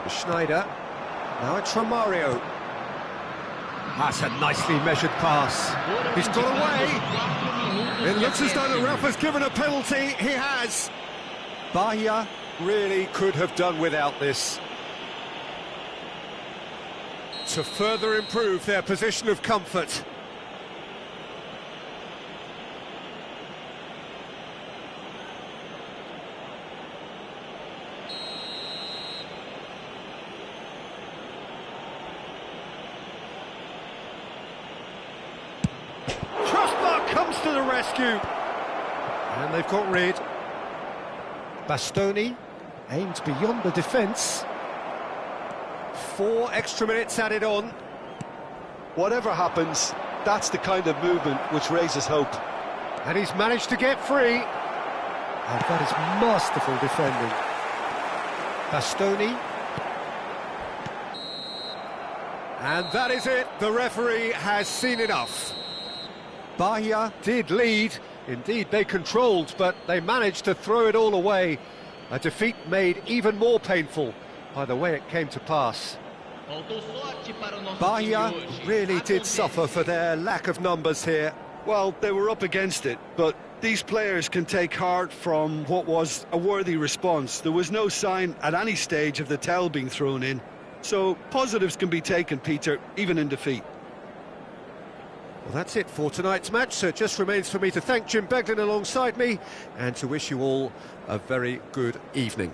Schneider. Now it's from Mario. That's a nicely measured pass. He's got away. It looks as though the ref has given a penalty. He has. Bahia really could have done without this. To further improve their position of comfort. Comes to the rescue, and they've got rid. Bastoni aimed beyond the defence. 4 extra minutes added on. Whatever happens, that's the kind of movement which raises hope. And he's managed to get free. And that is masterful defending. Bastoni. And that is it. The referee has seen enough. Bahia did lead, indeed they controlled, but they managed to throw it all away. A defeat made even more painful by the way it came to pass. Bahia really did suffer for their lack of numbers here. Well, they were up against it, but these players can take heart from what was a worthy response. There was no sign at any stage of the towel being thrown in. So positives can be taken, Peter, even in defeat. Well, that's it for tonight's match, so it just remains for me to thank Jim Beglin alongside me and to wish you all a very good evening.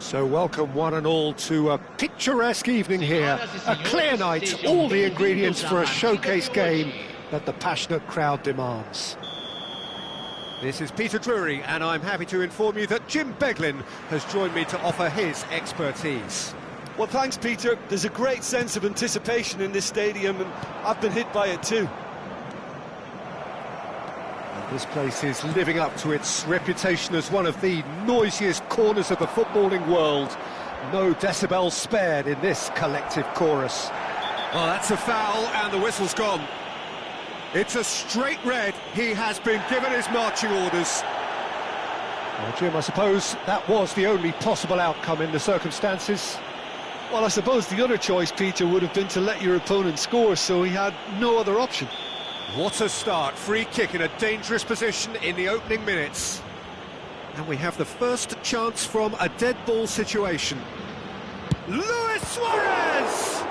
So welcome one and all to a picturesque evening here, a clear night, all the ingredients for a showcase game that the passionate crowd demands. This is Peter Drury, and I'm happy to inform you that Jim Beglin has joined me to offer his expertise. Well, thanks, Peter. There's a great sense of anticipation in this stadium, and I've been hit by it too. This place is living up to its reputation as one of the noisiest corners of the footballing world. No decibels spared in this collective chorus. Well, that's a foul, and the whistle's gone. It's a straight red. He has been given his marching orders. Well, Jim, I suppose that was the only possible outcome in the circumstances. Well, I suppose the other choice, Peter, would have been to let your opponent score, so he had no other option. What a start. Free kick in a dangerous position in the opening minutes. And we have the first chance from a dead ball situation. Luis Suarez!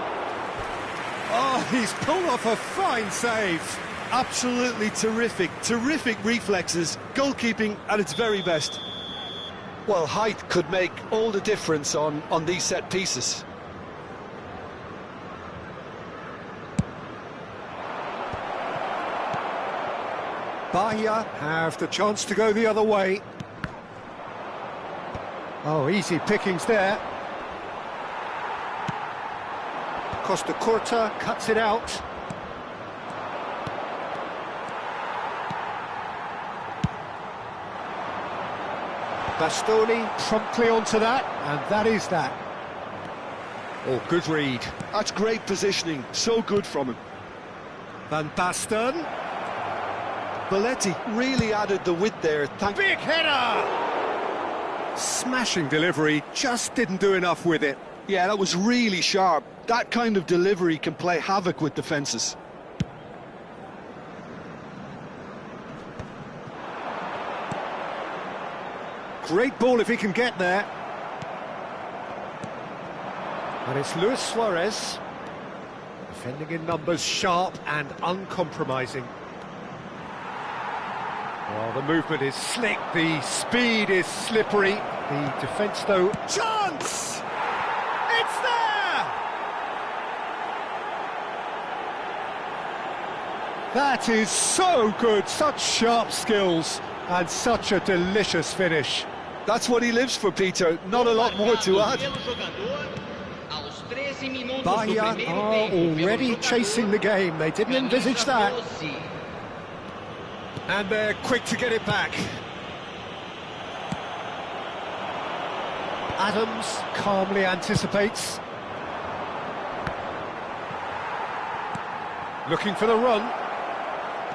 Oh, he's pulled off a fine save. Absolutely terrific reflexes, goalkeeping at its very best. Well, height could make all the difference on these set pieces. Bahia have the chance to go the other way. Oh, easy pickings there. Costa Curta cuts it out. Bastoni promptly onto that, and that is that. Oh, good read. That's great positioning, so good from him. Van Basten. Belletti really added the width there. Big header! Smashing delivery, just didn't do enough with it. Yeah, that was really sharp. That kind of delivery can play havoc with defences. Great ball if he can get there. And it's Luis Suarez. Defending in numbers, sharp and uncompromising. Well, the movement is slick, the speed is slippery. The defence, though... Chance! It's there! That is so good, such sharp skills, and such a delicious finish. That's what he lives for, Peter. Not a lot more to add. Bahia are already chasing the game. They didn't envisage that. And they're quick to get it back. Adams calmly anticipates. Looking for the run.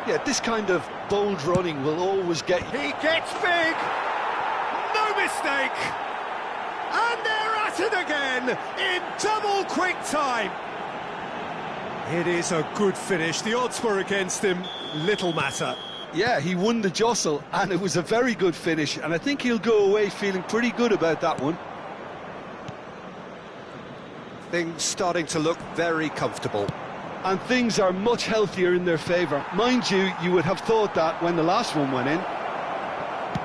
Yeah, this kind of bold running will always get you. He gets big! No mistake! And they're at it again in double quick time. It is a good finish. The odds were against him. Little matter. Yeah, he won the jostle, and it was a very good finish, and I think he'll go away feeling pretty good about that one. Things starting to look very comfortable. And things are much healthier in their favour. Mind you, you would have thought that when the last one went in.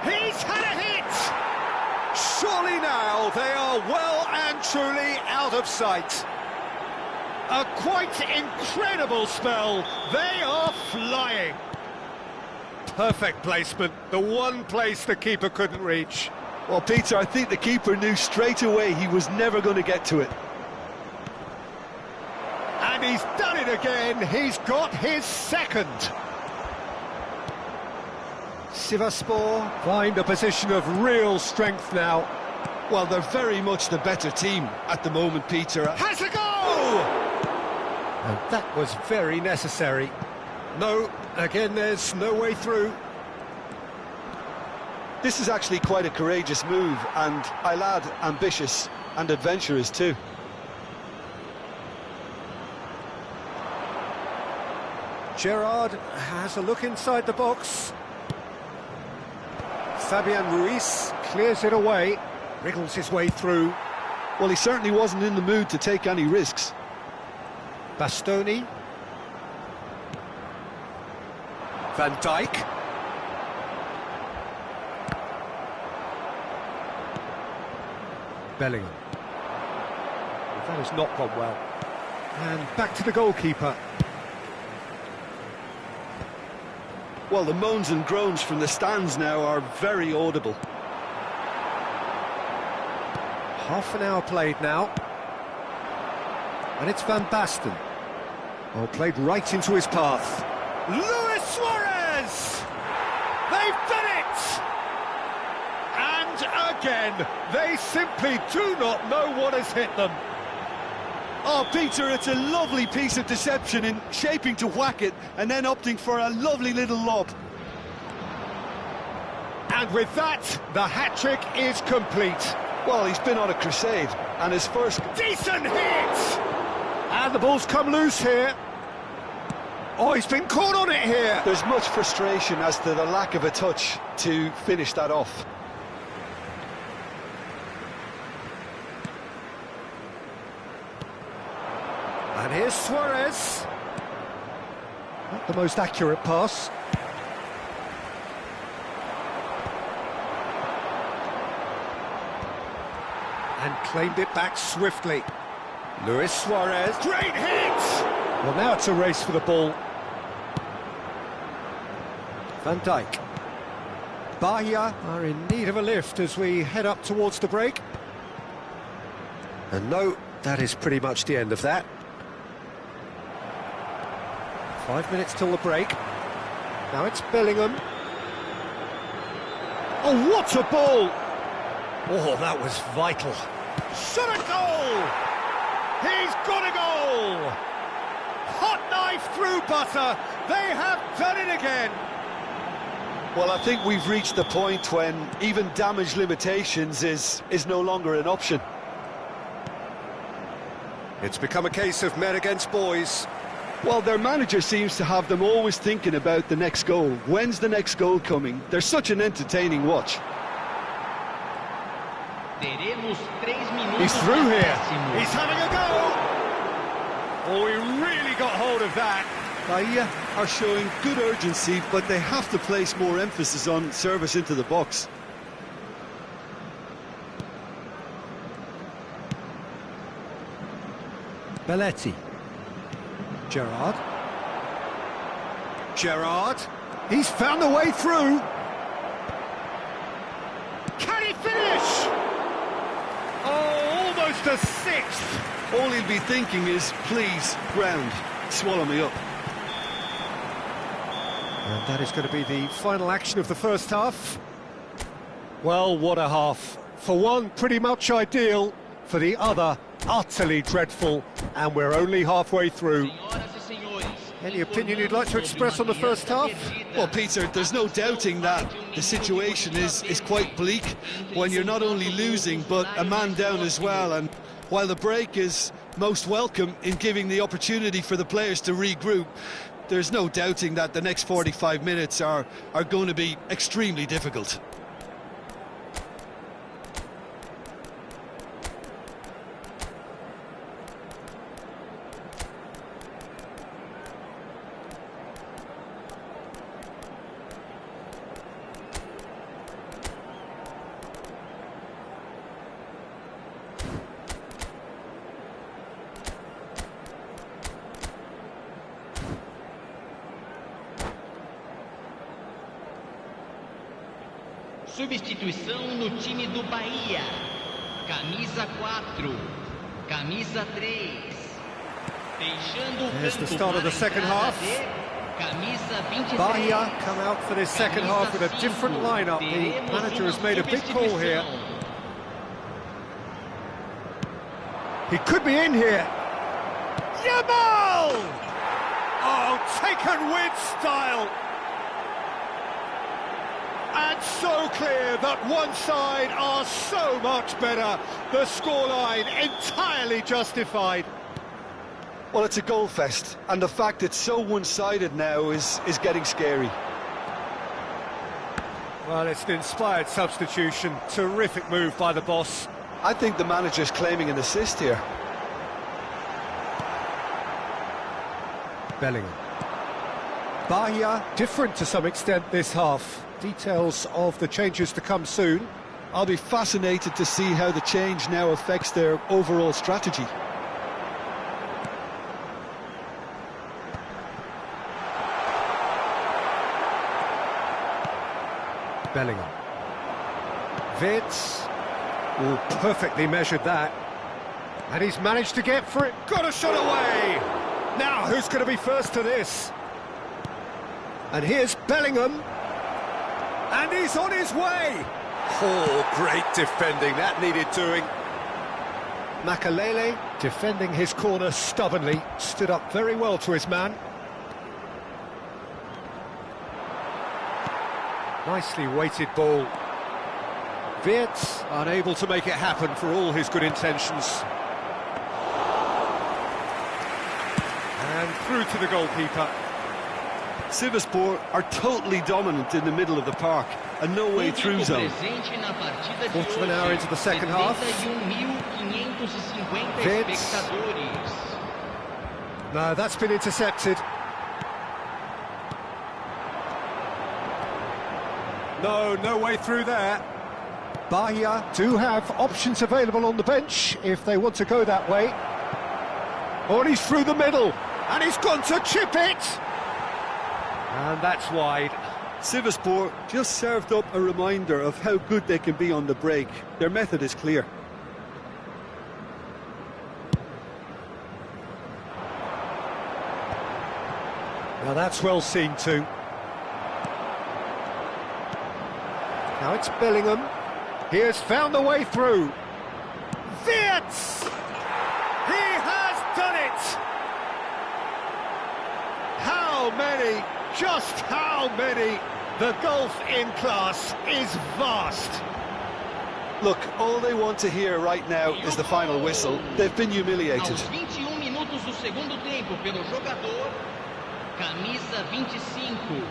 He's had a hit! Surely now they are well and truly out of sight. A quite incredible spell. They are flying. Perfect placement, the one place the keeper couldn't reach. Well, Peter, I think the keeper knew straight away he was never going to get to it. And he's done it again. He's got his second. Sivasspor find a position of real strength now. Well, they're very much the better team at the moment, Peter. Has a goal! And that was very necessary. No, again, there's no way through. This is actually quite a courageous move, and I'll add ambitious and adventurous too. Gerrard has a look inside the box. Fabian Ruiz clears it away, wriggles his way through. Well, he certainly wasn't in the mood to take any risks. Bastoni. Van Dijk. Bellingham. That has not gone well. And back to the goalkeeper. Well, the moans and groans from the stands now are very audible. Half an hour played now. And it's Van Basten. Oh, played right into his path. Luis Suarez! They've done it! And again, they simply do not know what has hit them. Oh, Peter, it's a lovely piece of deception in shaping to whack it and then opting for a lovely little lob. And with that, the hat-trick is complete. Well, he's been on a crusade, and his first... Decent hit! And the ball's come loose here. Oh, he's been caught on it here. There's much frustration as to the lack of a touch to finish that off. And here's Suarez. Not the most accurate pass. And claimed it back swiftly. Luis Suarez. Great hit! Well, now it's a race for the ball. Van Dijk. Bahia are in need of a lift as we head up towards the break. And no, that is pretty much the end of that. 5 minutes till the break. Now it's Bellingham. Oh, what a ball! Oh, that was vital. Shot a goal! He's got a goal! Hot knife through butter. They have done it again. Well, I think we've reached the point when even damage limitations is no longer an option. It's become a case of men against boys. Well, their manager seems to have them always thinking about the next goal. When's the next goal coming? They're such an entertaining watch. He's through here. He's having a go. Oh, he really got hold of that. Bahia are showing good urgency, but they have to place more emphasis on service into the box. Belletti. Gerrard. Gerrard. He's found a way through. Can he finish? Oh, almost a sixth. All he'll be thinking is, please, ground, swallow me up. And that is going to be the final action of the first half. Well, what a half. For one, pretty much ideal. For the other, utterly dreadful. And we're only halfway through. Any opinion you'd like to express on the first half? Well, Peter, there's no doubting that the situation is quite bleak when you're not only losing, but a man down as well. And while the break is most welcome in giving the opportunity for the players to regroup, there's no doubting that the next 45 minutes are going to be extremely difficult. Substituição no time do Bahia. Camisa 4, camisa 3. Deixando o Here's the start of the second half. Camisa 23. Bahia come out for this second half with a different lineup. The manager has made a big call here. He could be in here. Yamal! Oh, taken with style. And so clear that one side are so much better. The scoreline entirely justified. Well, it's a goal fest, and the fact it's so one-sided now is getting scary. Well, it's an inspired substitution. Terrific move by the boss. I think the manager's claiming an assist here. Bellingham. Bahia different to some extent this half. Details of the changes to come soon. I'll be fascinated to see how the change now affects their overall strategy. Bellingham. Vitz. Oh, perfectly measured that. And he's managed to get for it. Got a shot away! Now, who's going to be first to this? And here's Bellingham. And he's on his way! Oh, great defending. That needed doing. Makalele, defending his corner stubbornly, stood up very well to his man. Nicely weighted ball. Wirtz unable to make it happen for all his good intentions. And through to the goalkeeper. Sivasspor are totally dominant in the middle of the park, a no-way through zone. Quarter of an hour into the second half. Wirtz. No, that's been intercepted. No way through there. Bahia do have options available on the bench if they want to go that way. Oh, and he's through the middle, and he's gone to chip it! And that's wide. Sivasspor just served up a reminder of how good they can be on the break. Their method is clear. Now that's well seen too. Now it's Bellingham. He has found the way through. Wirtz! He has done it! How many? Just how many? The gulf in class is vast. Look, all they want to hear right now is the final whistle. They've been humiliated. Aos 21 minutos do segundo tempo pelo jogador, camisa 25.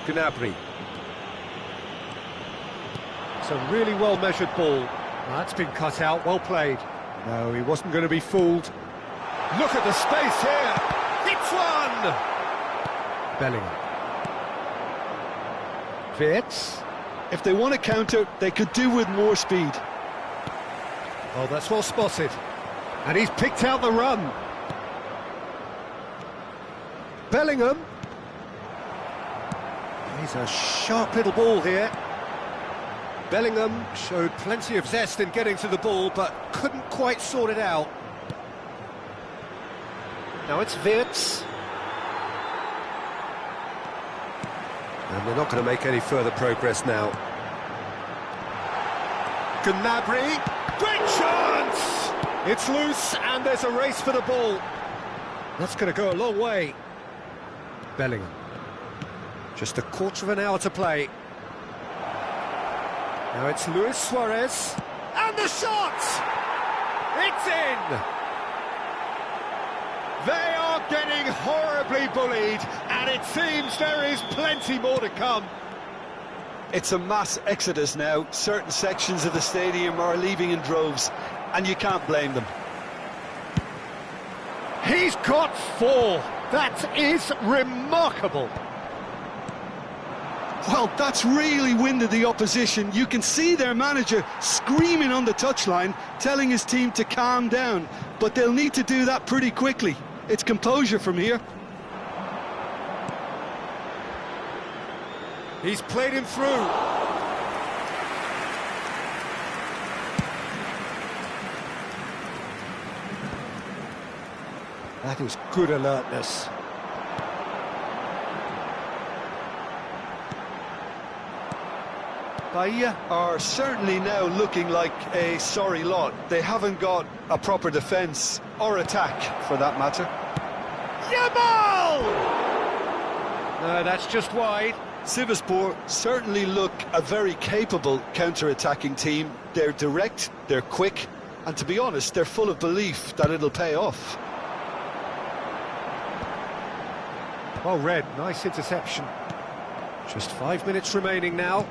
Gnabry. It's a really well-measured ball. That's been cut out, well played. No, he wasn't going to be fooled. Look at the space here! It's one! Bellingham. Wirtz. If they want to counter, they could do with more speed. Oh, that's well spotted. And he's picked out the run. Bellingham. He's a sharp little ball here. Bellingham showed plenty of zest in getting to the ball, but couldn't quite sort it out. Now it's Wirtz. And they're not going to make any further progress now. Gnabry. Great chance! It's loose, and there's a race for the ball. That's going to go a long way. Bellingham. Just a quarter of an hour to play. Now it's Luis Suarez. And the shot! It's in! They are getting horribly bullied, and it seems there is plenty more to come. It's a mass exodus now. Certain sections of the stadium are leaving in droves, and you can't blame them. He's got 4. That is remarkable. Well, that's really winded the opposition. You can see their manager screaming on the touchline, telling his team to calm down. But they'll need to do that pretty quickly. It's composure from here. He's played him through. That is good alertness. Bahia are certainly now looking like a sorry lot. They haven't got a proper defence, or attack, for that matter. Yamal! No, that's just wide. Sivasspor certainly look a very capable counter-attacking team. They're direct, they're quick, and to be honest, they're full of belief that it'll pay off. Well read, nice interception. Just 5 minutes remaining now.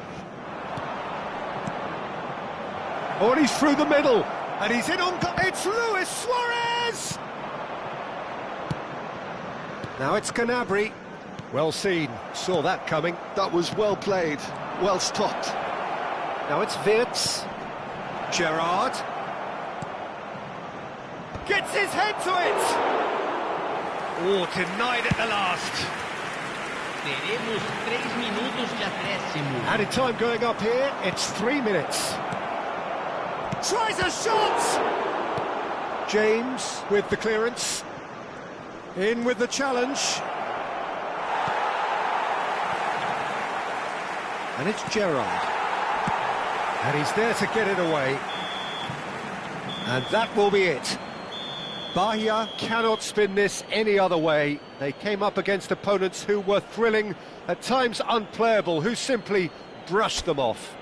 Oh, and he's through the middle, and he's in on... It's Luis Suarez! Now it's Gnabry. Well seen, saw that coming. That was well played, well stopped. Now it's Wirtz. Gerrard. Gets his head to it! Oh, denied at the last. Teremos 3 minutos de acréscimo. Added time going up here, it's 3 minutes. Tries a shot! James with the clearance. In with the challenge. And it's Gerrard. And he's there to get it away. And that will be it. Bahia cannot spin this any other way. They came up against opponents who were thrilling, at times unplayable, who simply brushed them off.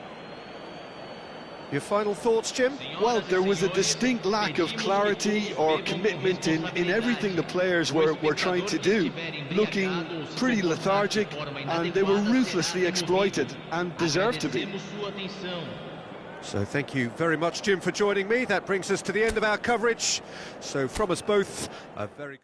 Your final thoughts, Jim? Well, there was a distinct lack of clarity or commitment in everything the players were trying to do. Looking pretty lethargic, and they were ruthlessly exploited, and deserved to be. So thank you very much, Jim, for joining me. That brings us to the end of our coverage. So from us both, a very good...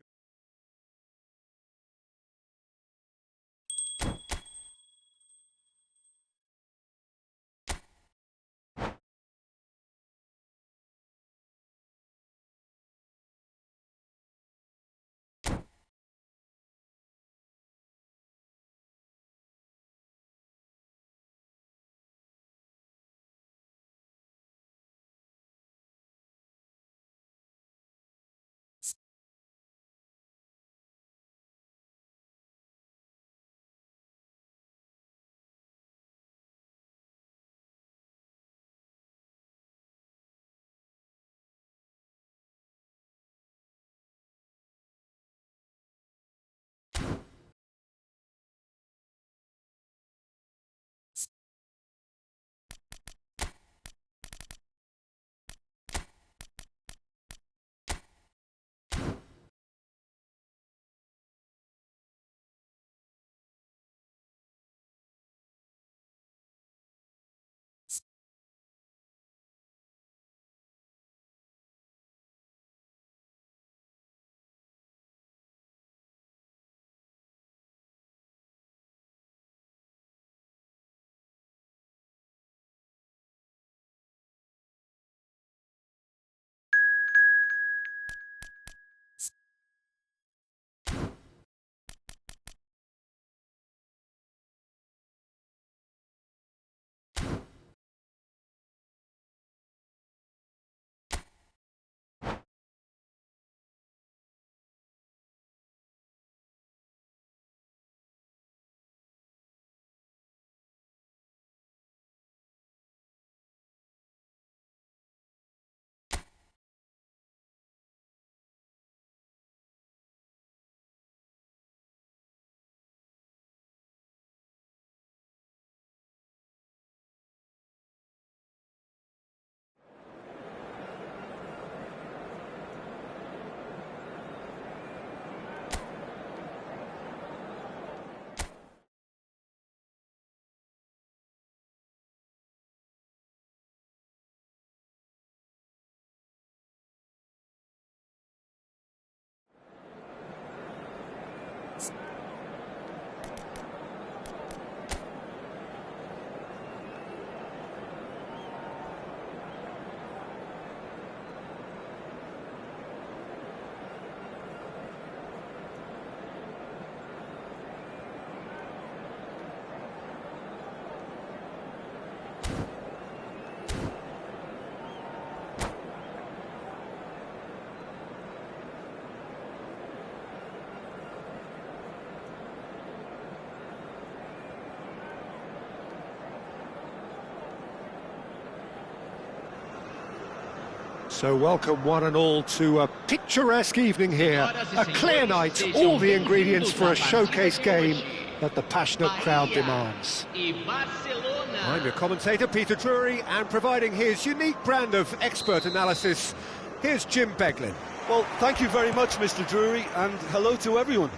So welcome one and all to a picturesque evening here, a clear night, all the ingredients for a showcase game that the passionate crowd demands. I'm your commentator, Peter Drury, and providing his unique brand of expert analysis, here's Jim Beglin. Well, thank you very much, Mr. Drury, and hello to everyone.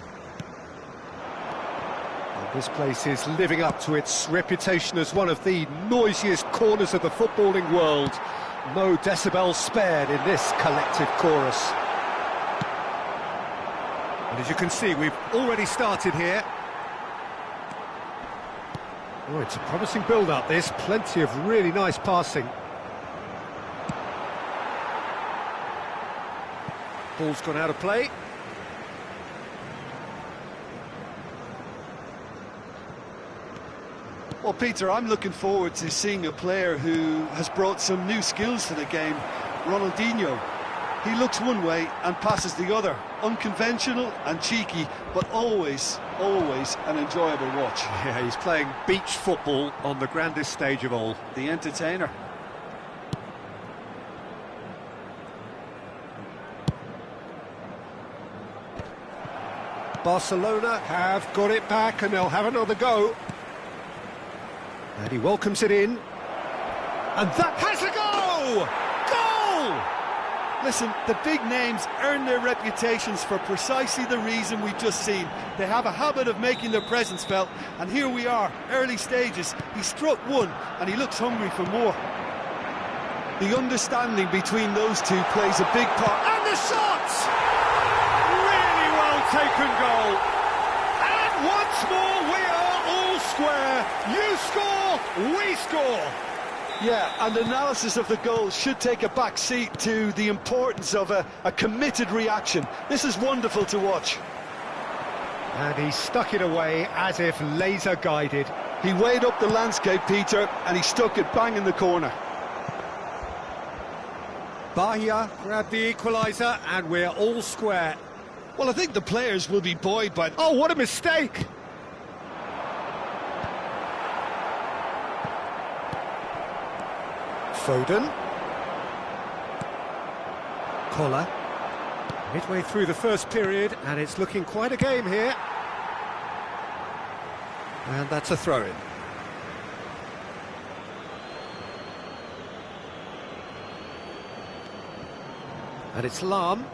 And this place is living up to its reputation as one of the noisiest corners of the footballing world. No decibels spared in this collective chorus. And as you can see, we've already started here. Oh, it's a promising build-up, this. Plenty of really nice passing. Ball's gone out of play. Well, Peter, I'm looking forward to seeing a player who has brought some new skills to the game, Ronaldinho. He looks one way and passes the other. Unconventional and cheeky, but always an enjoyable watch. Yeah, he's playing beach football on the grandest stage of all. The entertainer. Barcelona have got it back and they'll have another go. And he welcomes it in. And that has a go! Goal! Listen, the big names earn their reputations for precisely the reason we've just seen. They have a habit of making their presence felt, and here we are, early stages. He struck one, and he looks hungry for more. The understanding between those two plays a big part. And the shot! Really well taken goal. And once more we are all square. You score, we score. Yeah, and analysis of the goal should take a back seat to the importance of a committed reaction. This is wonderful to watch. And he stuck it away as if laser guided. He weighed up the landscape, Peter, and he stuck it bang in the corner. Bahia grabbed the equaliser and we're all square. Well, I think the players will be buoyed by... Oh, what a mistake! Foden. Collar. Midway through the first period, and it's looking quite a game here. And that's a throw-in. And it's Lam.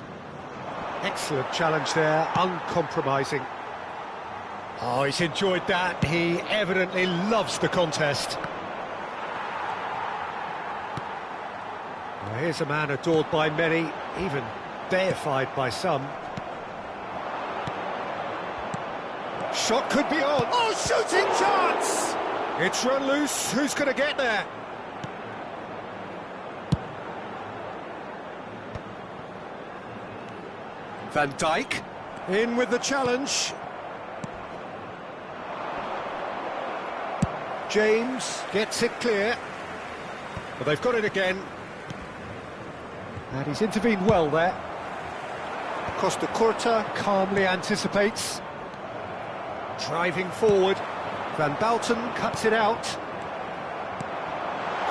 Excellent challenge there, uncompromising. Oh, he's enjoyed that. He evidently loves the contest. Well, here's a man adored by many, even deified by some. Shot could be on. Oh, shooting chance! It's run loose. Who's going to get there? Van Dijk in with the challenge. James gets it clear. But they've got it again. And he's intervened well there. Costa Curta calmly anticipates. Driving forward. Van Bouten cuts it out.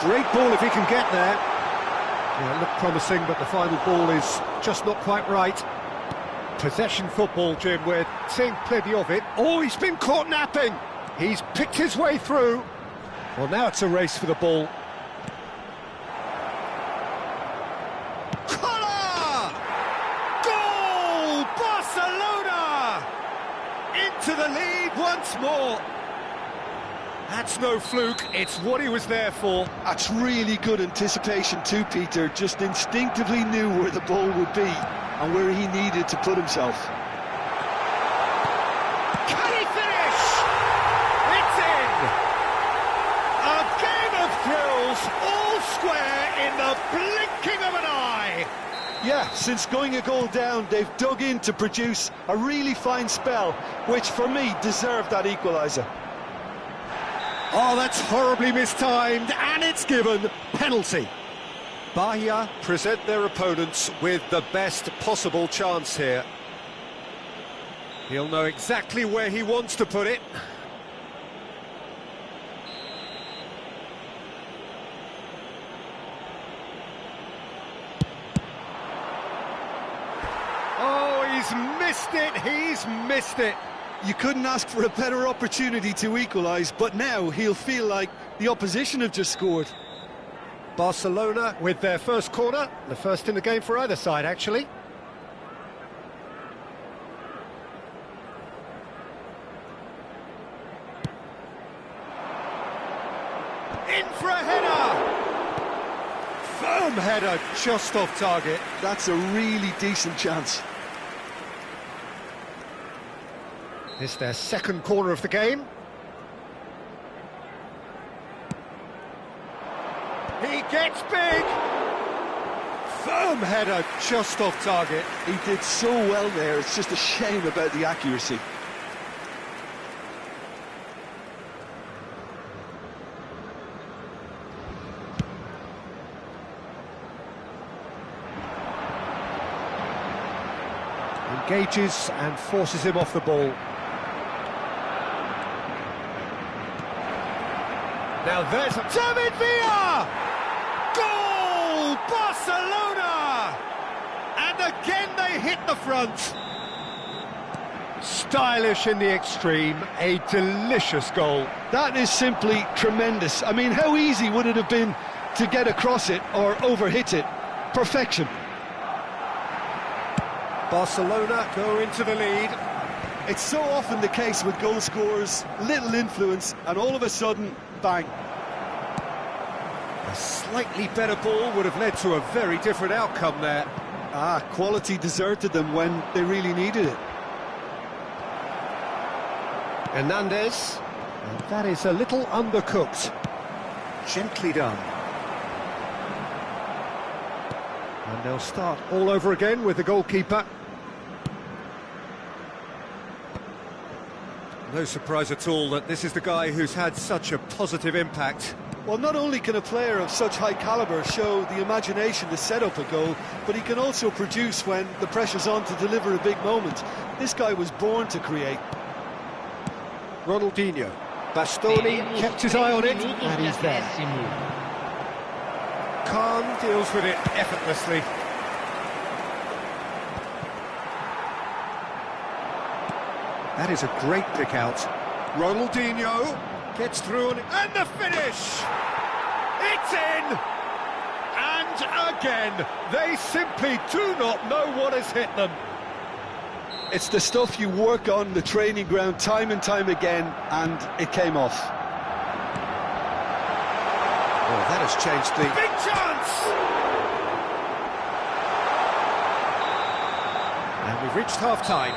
Great ball if he can get there. Yeah, it looked promising, but the final ball is just not quite right. Possession football, Jim, we're seeing plenty of it. Oh, he's been caught napping. He's picked his way through. Well, now it's a race for the ball. Collar! Goal! Barcelona! Into the lead once more. That's no fluke, it's what he was there for. That's really good anticipation too, Peter. Just instinctively knew where the ball would be and where he needed to put himself. Can he finish? It's in! A game of thrills, all square in the blinking of an eye. Yeah, since going a goal down, they've dug in to produce a really fine spell, which for me deserved that equaliser. Oh, that's horribly mistimed, and it's given penalty. Bahia present their opponents with the best possible chance here. He'll know exactly where he wants to put it. Oh, he's missed it. You couldn't ask for a better opportunity to equalise, but now he'll feel like the opposition have just scored. Barcelona with their first corner, the first in the game for either side, actually. In for a header! Firm header, just off target. That's a really decent chance. It's their second corner of the game. He gets big! Firm header, just off target. He did so well there, it's just a shame about the accuracy. Engages and forces him off the ball. Now there's David Villa! Goal! Barcelona! And again they hit the front. Stylish in the extreme, a delicious goal. That is simply tremendous. I mean, how easy would it have been to get across it or overhit it? Perfection. Barcelona go into the lead. It's so often the case with goal scorers, little influence, and all of a sudden, bang. A slightly better ball would have led to a very different outcome there. Quality deserted them when they really needed it. Hernandez, and that is a little undercooked. Gently done. And they'll start all over again with the goalkeeper. No surprise at all that this is the guy who's had such a positive impact. Well, not only can a player of such high calibre show the imagination to set up a goal, but he can also produce when the pressure's on to deliver a big moment. This guy was born to create. Ronaldinho. Bastoni kept his eye on it, and he's there. Khan deals with it effortlessly. That is a great pick out. Ronaldinho gets through and the finish! It's in! And again, they simply do not know what has hit them. It's the stuff you work on the training ground time and time again, and it came off. Oh, that has changed the... Big chance! And we've reached half-time.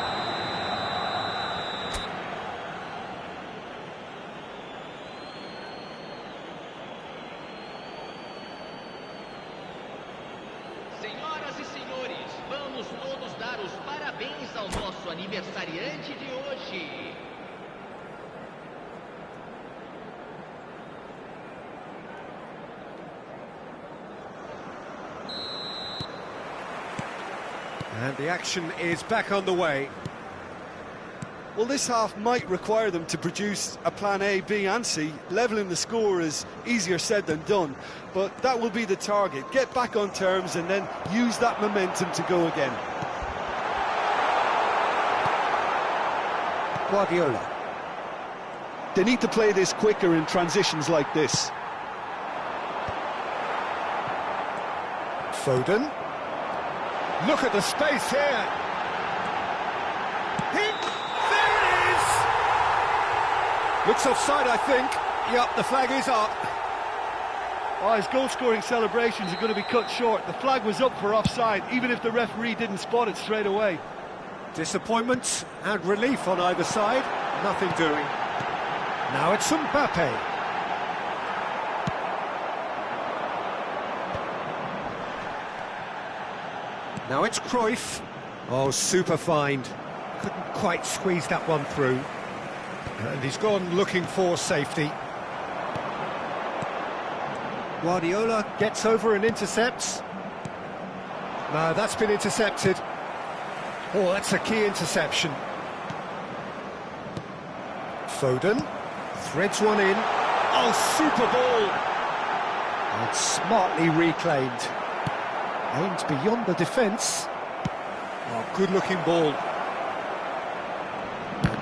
Senhoras e senhores, vamos todos dar os parabéns ao nosso aniversariante de hoje. And the action is back on the way. Well, this half might require them to produce a plan A, B and C. Levelling the score is easier said than done, but that will be the target. Get back on terms and then use that momentum to go again. Guardiola. They need to play this quicker in transitions like this. Foden. Look at the space here. There it is! Looks offside, I think. Yep, the flag is up. Oh, his goal-scoring celebrations are going to be cut short. The flag was up for offside, even if the referee didn't spot it straight away. Disappointment and relief on either side. Nothing doing. Now it's Mbappe. Now it's Cruyff. Oh, super find. Couldn't quite squeeze that one through. And he's gone looking for safety. Guardiola gets over and intercepts. No, that's been intercepted. Oh, that's a key interception. Foden threads one in. Oh, super ball! And smartly reclaimed. Aimed beyond the defence. Oh, good-looking ball.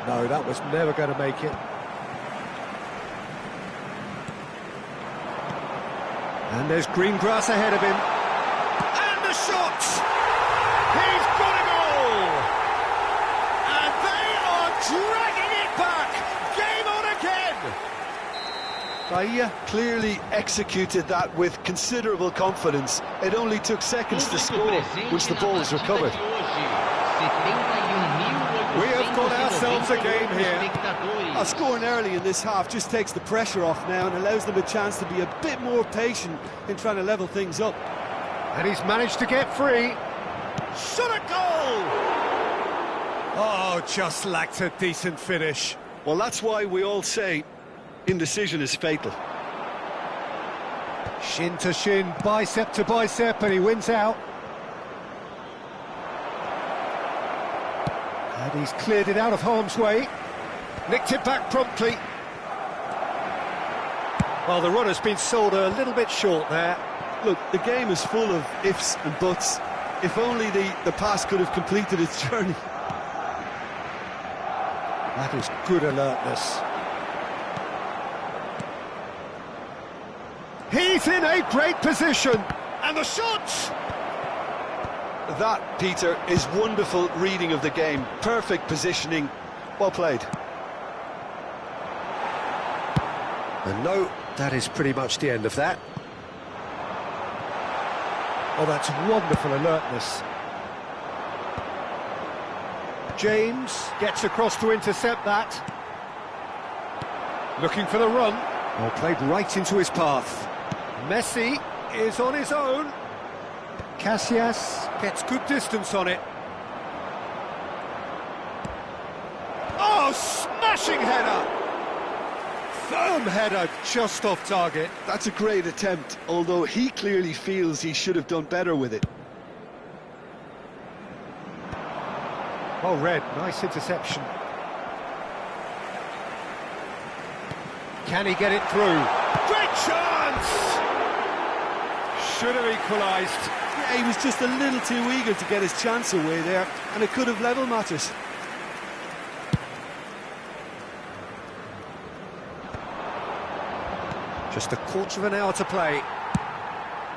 No, that was never going to make it. And there's green grass ahead of him. And the shot! He's got a goal! And they are dragging it back! Game on again! Bahia clearly executed that with considerable confidence. It only took seconds to score, which the ball was recovered. We have got ourselves themselves a game here. Scoring early in this half just takes the pressure off now and allows them a chance to be a bit more patient in trying to level things up. And he's managed to get free. Shot a goal! Oh, just lacked a decent finish. Well, that's why we all say indecision is fatal. Shin to shin, bicep to bicep, and he wins out. And he's cleared it out of harm's way. Nicked it back promptly. Well, the run has been sold a little bit short there. Look, the game is full of ifs and buts. If only the pass could have completed its journey. That is good alertness. He's in a great position. And the shot! That, Peter, is wonderful reading of the game. Perfect positioning. Well played. And no, that is pretty much the end of that. Oh, that's wonderful alertness. James gets across to intercept that. Looking for the run. Oh, played right into his path. Messi is on his own. Casillas gets good distance on it. Oh, smashing header! Firm header, just off target. That's a great attempt, although he clearly feels he should have done better with it. Oh, Red, nice interception. Can he get it through? Great chance! Should have equalised. Yeah, he was just a little too eager to get his chance away there, and it could have level matters. Just a quarter of an hour to play.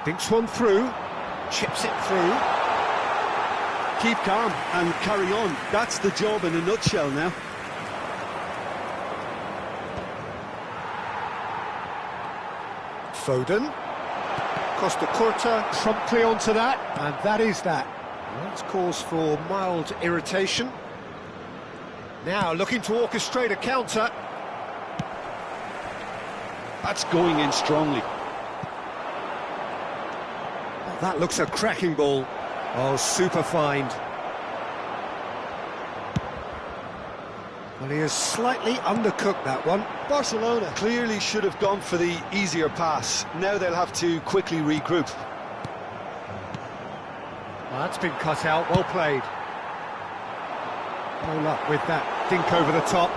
Thinks one through, chips it through. Keep calm and carry on. That's the job in a nutshell now. Foden. Costa Curta promptly onto that, and that is that. That's cause for mild irritation. Now looking to orchestrate a counter. That's going in strongly. Oh, that looks a cracking ball. Oh, super find. Well, he has slightly undercooked that one. Barcelona clearly should have gone for the easier pass. Now they'll have to quickly regroup. Well, that's been cut out, well played. No luck with that dink over the top.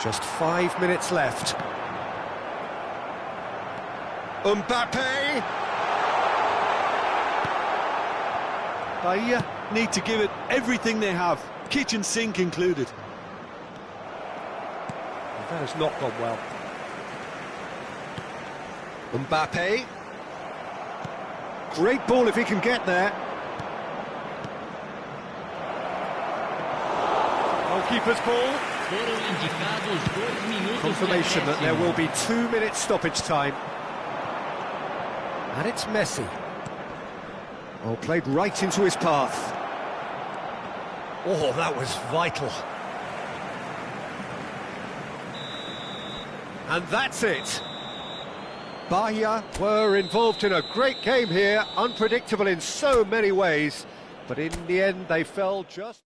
Just 5 minutes left. Mbappe! Bahia need to give it everything they have, kitchen sink included. That has not gone well. Mbappe. Great ball if he can get there. Goalkeeper's ball. Confirmation that there will be 2 minutes stoppage time. And it's Messi. Oh, played right into his path. Oh, that was vital. And that's it. Bahia were involved in a great game here, unpredictable in so many ways, but in the end they fell just...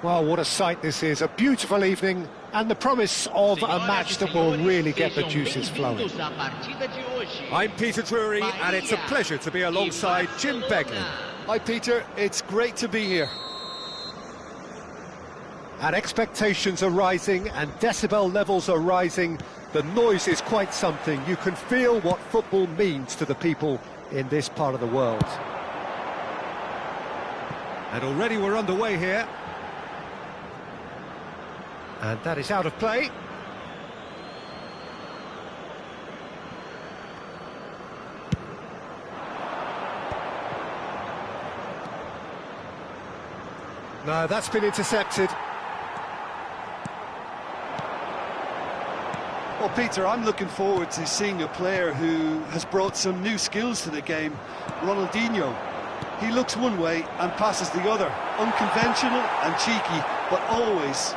Well, what a sight this is, a beautiful evening, and the promise of a match that will really get the juices flowing. I'm Peter Drury, and it's a pleasure to be alongside Jim Begley. Hi Peter, it's great to be here. And expectations are rising, and decibel levels are rising. The noise is quite something. You can feel what football means to the people in this part of the world. And already we're underway here. And that is out of play. No, that's been intercepted. Well, Peter, I'm looking forward to seeing a player who has brought some new skills to the game, Ronaldinho. He looks one way and passes the other. Unconventional and cheeky, but always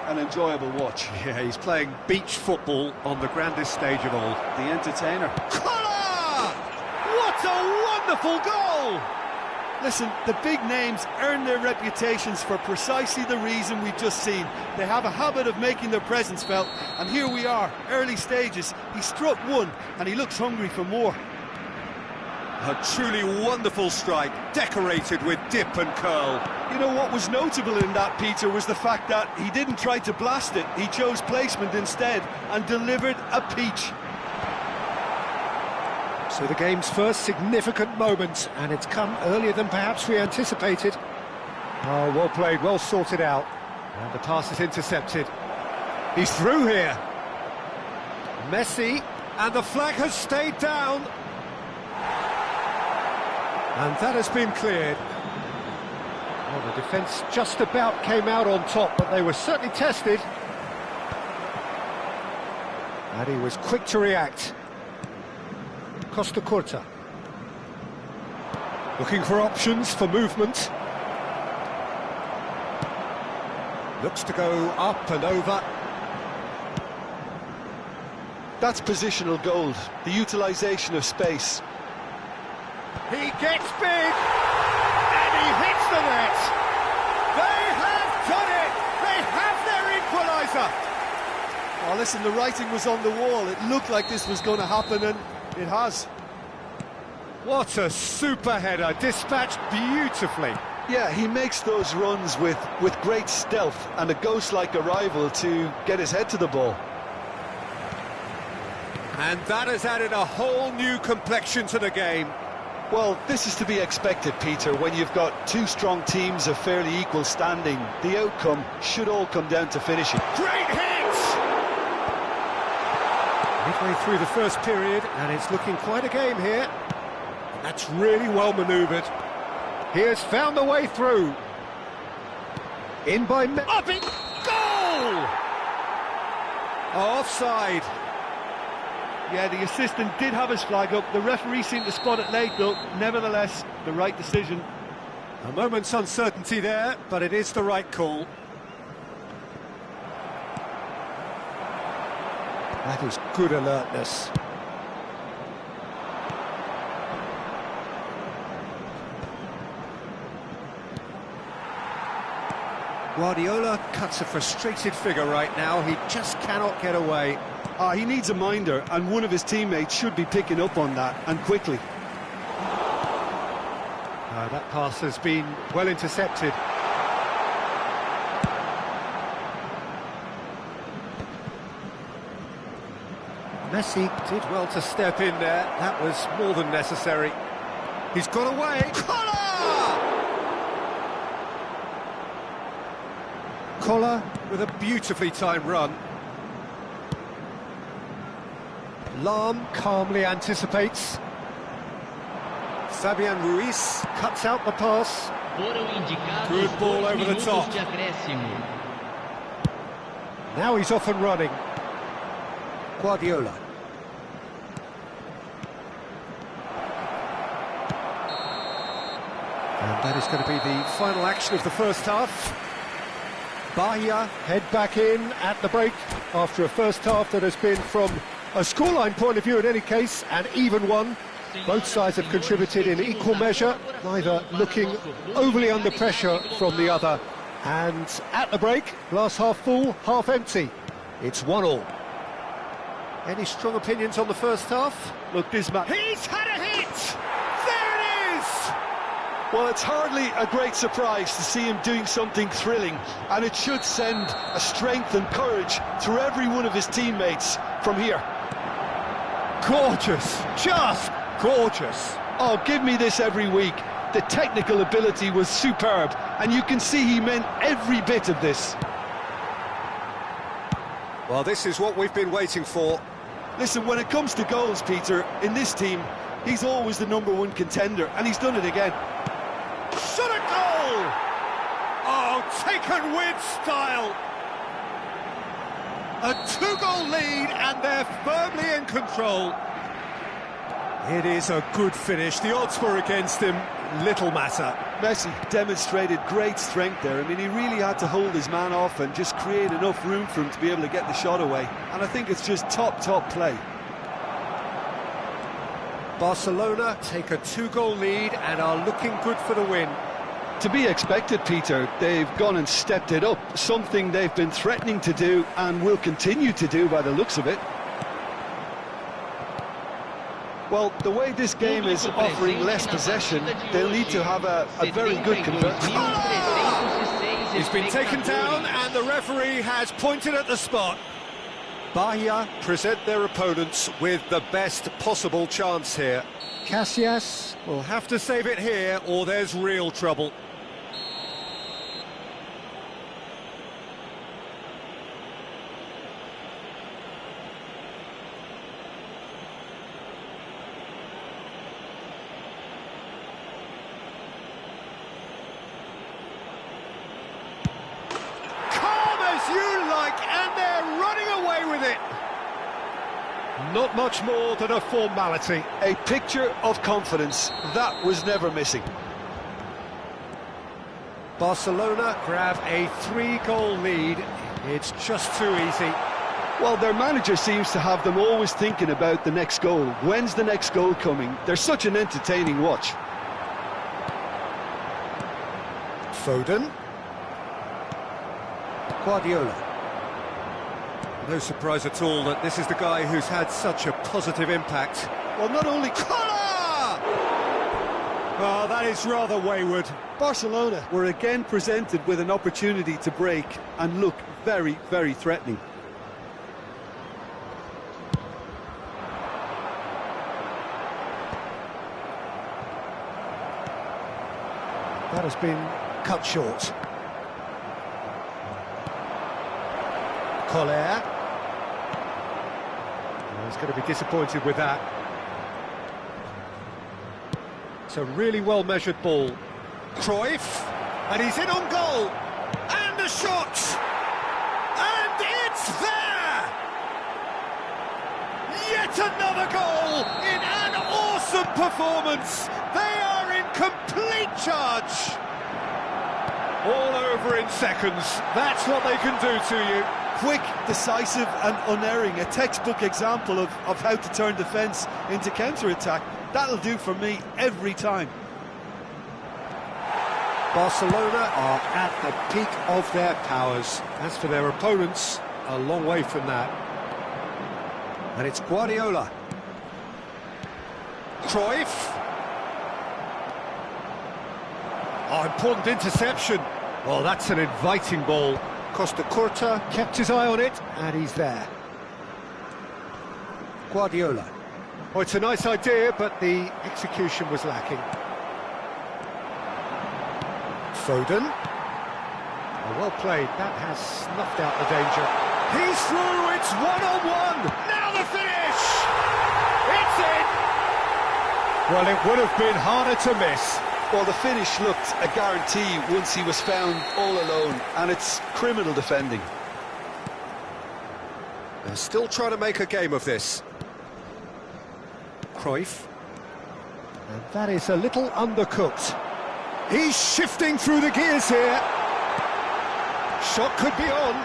an enjoyable watch. Yeah, he's playing beach football on the grandest stage of all. The entertainer. Bora! What a wonderful goal! Listen, the big names earn their reputations for precisely the reason we've just seen. They have a habit of making their presence felt, and here we are, early stages. He struck one, and he looks hungry for more. A truly wonderful strike, decorated with dip and curl. You know what was notable in that, Peter, was the fact that he didn't try to blast it. He chose placement instead and delivered a peach. So the game's first significant moment, and it's come earlier than perhaps we anticipated. Oh, well played, well sorted out. And the pass is intercepted. He's through here. Messi, and the flag has stayed down. And that has been cleared. Well, the defence just about came out on top, but they were certainly tested. And he was quick to react. Costa Curta. Looking for options for movement. Looks to go up and over. That's positional gold, the utilisation of space. He gets big, and he hits the net. They have done it. They have their equaliser. Oh, listen, the writing was on the wall. It looked like this was going to happen, and it has. What a super header, dispatched beautifully. Yeah, he makes those runs with great stealth and a ghost-like arrival to get his head to the ball. And that has added a whole new complexion to the game. Well, this is to be expected, Peter, when you've got two strong teams of fairly equal standing. The outcome should all come down to finishing. Great hit! Midway through the first period, and it's looking quite a game here. That's really well manoeuvred. He has found the way through. In by... Up it! Goal! Offside. Yeah, the assistant did have his flag up. The referee seemed to spot it late, though. Nevertheless, the right decision. A moment's uncertainty there, but it is the right call. That is good alertness. Guardiola cuts a frustrated figure right now. He just cannot get away. He needs a minder, and one of his teammates should be picking up on that, and quickly. That pass has been well intercepted. Messi did well to step in there. That was more than necessary. He's got away. Collar with a beautifully timed run. Lam calmly anticipates. Fabian Ruiz cuts out the pass. Good ball over the top. Now he's off and running. Guardiola. And that is going to be the final action of the first half. Bahia head back in at the break after a first half that has been, from a scoreline point of view in any case, an even one. Both sides have contributed in equal measure, neither looking overly under pressure from the other. And at the break, glass half full, half empty. It's 1-1. Any strong opinions on the first half? Look, this man... He's had a hit! There it is! Well, it's hardly a great surprise to see him doing something thrilling, and it should send a strength and courage through every one of his teammates from here. Gorgeous, just gorgeous. Oh, give me this every week. The technical ability was superb, and you can see he meant every bit of this. Well, this is what we've been waiting for. Listen, when it comes to goals, Peter, in this team, he's always the #1 contender, and he's done it again. Shot a goal! Oh, taken with style. A 2-goal lead, and they're firmly in control. It is a good finish. The odds were against him. Little matter. Messi demonstrated great strength there. I mean, he really had to hold his man off and just create enough room for him to be able to get the shot away. And I think it's just top play. Barcelona take a 2-goal lead and are looking good for the win. To be expected, Peter. They've gone and stepped it up, something they've been threatening to do and will continue to do by the looks of it. Well, the way this game is offering less possession, they'll need to have a very good conversion. He's been taken down and the referee has pointed at the spot. Bahia present their opponents with the best possible chance here. Casillas Will have to save it here or there's real trouble. And they're running away with it. Not much more than a formality. A picture of confidence. That was never missing. Barcelona grab a 3-goal lead. It's just too easy. Well, their manager seems to have them always thinking about the next goal. When's the next goal coming? They're such an entertaining watch. Foden. Guardiola. No surprise at all that this is the guy who's had such a positive impact. Well, not only... Oh, that is rather wayward. Barcelona were again presented with an opportunity to break and look very, very threatening. That has been cut short. Collier. He's going to be disappointed with that. It's a really well-measured ball. Cruyff, and he's in on goal. And a shot! And it's there! Yet another goal in an awesome performance. They are in complete charge. All over in seconds. That's what they can do to you. Quick, decisive and unerring. A textbook example of how to turn defence into counter-attack. That'll do for me every time. Barcelona are at the peak of their powers. As for their opponents, a long way from that. And it's Guardiola. Cruyff. Oh, important interception. Well, that's an inviting ball. Costa Curta kept his eye on it, and he's there. Guardiola. Oh, it's a nice idea, but the execution was lacking. Foden. Oh, well played. That has snuffed out the danger. He's through. It's 1-on-1. Now the finish. It's in. Well, it would have been harder to miss. Well, the finish looked a guarantee once he was found all alone, and it's criminal defending. They're still trying to make a game of this. Cruyff. And that is a little undercooked. He's shifting through the gears here. Shot could be on.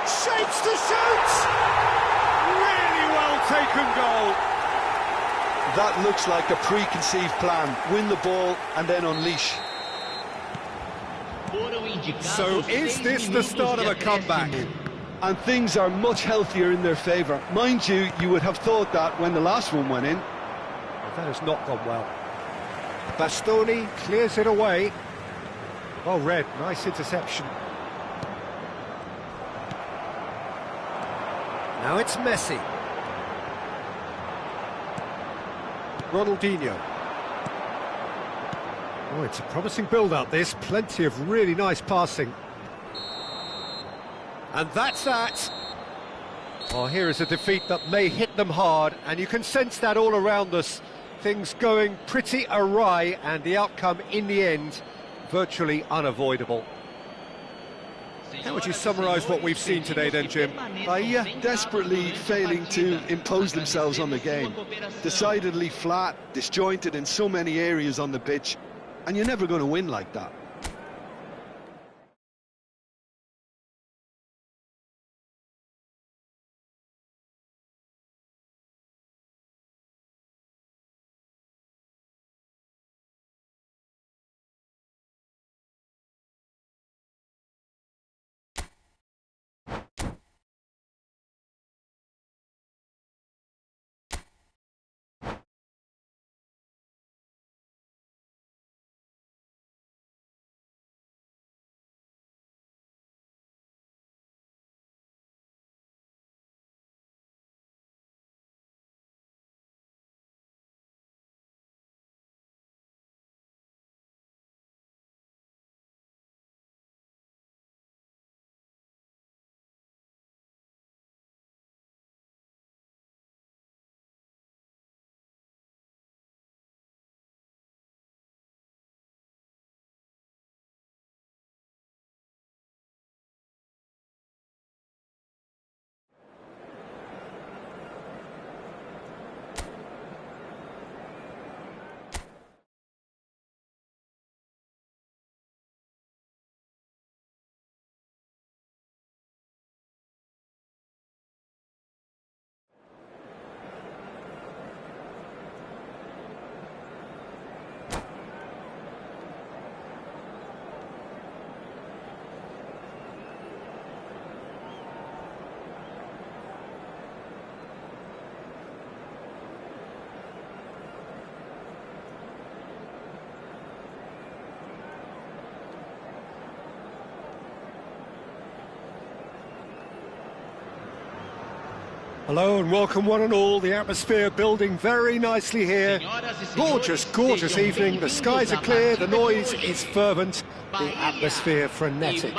Shapes to shoot! Really well taken goal. That looks like a preconceived plan. Win the ball and then unleash. So is this the start of a comeback? And things are much healthier in their favour. Mind you, you would have thought that when the last one went in. Well, that has not gone well. Bastoni clears it away. Well read, nice interception. Now it's Messi. Ronaldinho. Oh, it's a promising build-up, this. Plenty of really nice passing. And that's that. Oh, here is a defeat that may hit them hard, and you can sense that all around us. Things going pretty awry, and the outcome in the end virtually unavoidable. How would you summarise what we've seen today then, Jim? Bahia desperately failing to impose themselves on the game. Decidedly flat, disjointed in so many areas on the pitch, and you're never going to win like that. Hello and welcome one and all. The atmosphere building very nicely here. Gorgeous, gorgeous evening. The skies are clear, the noise is fervent, the atmosphere frenetic.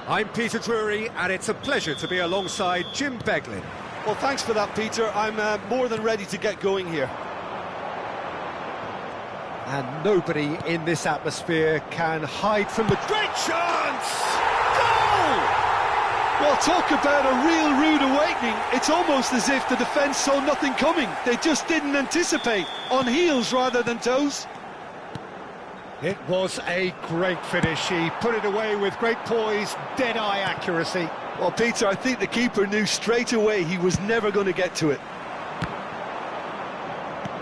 I'm Peter Drury, and it's a pleasure to be alongside Jim Beglin. Well, thanks for that, Peter. I'm more than ready to get going here. And nobody in this atmosphere can hide from the great chance! Goal! Well, talk about a real rude awakening. It's almost as if the defence saw nothing coming. They just didn't anticipate. On heels rather than toes. It was a great finish. He put it away with great poise, dead-eye accuracy. Well, Peter, I think the keeper knew straight away he was never going to get to it.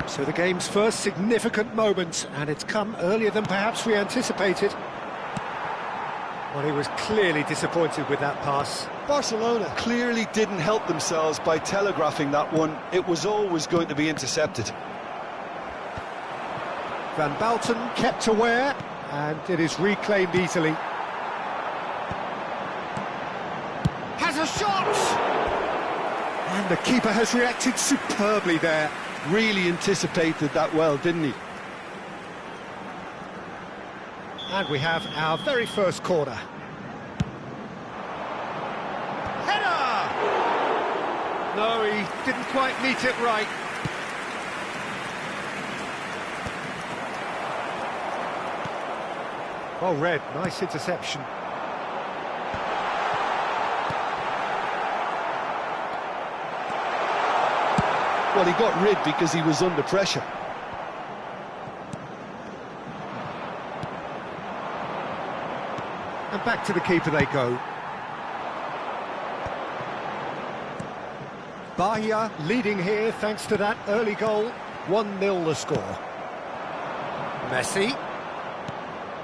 So the game's first significant moment, and it's come earlier than perhaps we anticipated. Well, he was clearly disappointed with that pass. Barcelona clearly didn't help themselves by telegraphing that one. It was always going to be intercepted. Van Balten kept aware, and it is reclaimed easily. Has a shot! And the keeper has reacted superbly there. Really anticipated that well, didn't he? And we have our very first corner. Header! No, he didn't quite meet it right. Well read, nice interception. Well, he got rid because he was under pressure. And back to the keeper they go. Bahia leading here thanks to that early goal. 1-0 the score. Messi.